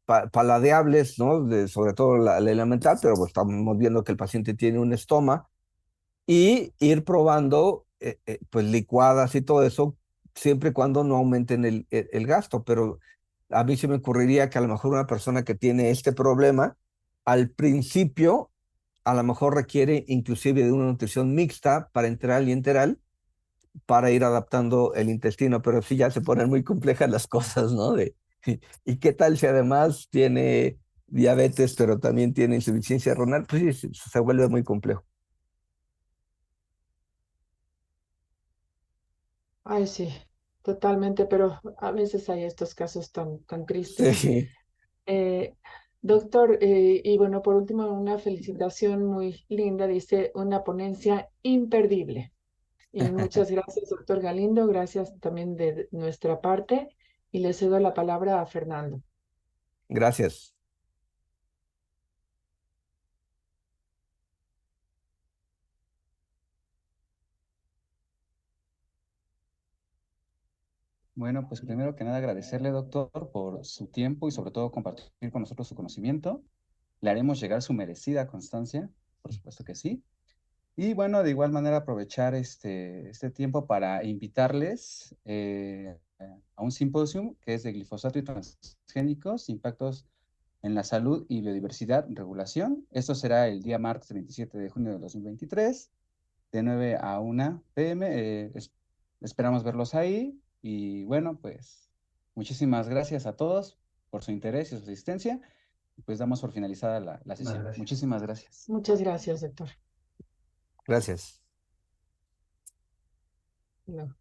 paladeables, ¿no? Sobre todo la elemental, pero pues estamos viendo que el paciente tiene un estoma y ir probando pues licuadas y todo eso, siempre y cuando no aumenten el gasto. Pero a mí se me ocurriría que a lo mejor una persona que tiene este problema, al principio, a lo mejor requiere inclusive de una nutrición mixta para enteral y enteral, para ir adaptando el intestino, pero sí ya se ponen muy complejas las cosas, ¿no? ¿Y qué tal si además tiene diabetes, pero también tiene insuficiencia renal? Pues sí, se vuelve muy complejo. Ay, sí, totalmente, pero a veces hay estos casos tan tristes. Sí. Eh, Doctor, y bueno, por último, una felicitación muy linda, dice una ponencia imperdible. Y muchas gracias, doctor Galindo, gracias también de nuestra parte, y le cedo la palabra a Fernando. Gracias. Bueno, pues primero que nada agradecerle, doctor, por su tiempo y sobre todo compartir con nosotros su conocimiento. Le haremos llegar su merecida constancia, por supuesto que sí. Y bueno, de igual manera aprovechar este tiempo para invitarles a un simposio que es de glifosato y transgénicos, impactos en la salud y biodiversidad, regulación. Esto será el día martes 27 de junio de 2023, de 9 a 1 p.m. Esperamos verlos ahí. Y bueno, pues muchísimas gracias a todos por su interés y su asistencia. Pues damos por finalizada la sesión. Muchísimas gracias. Muchas gracias, doctor. Gracias. No.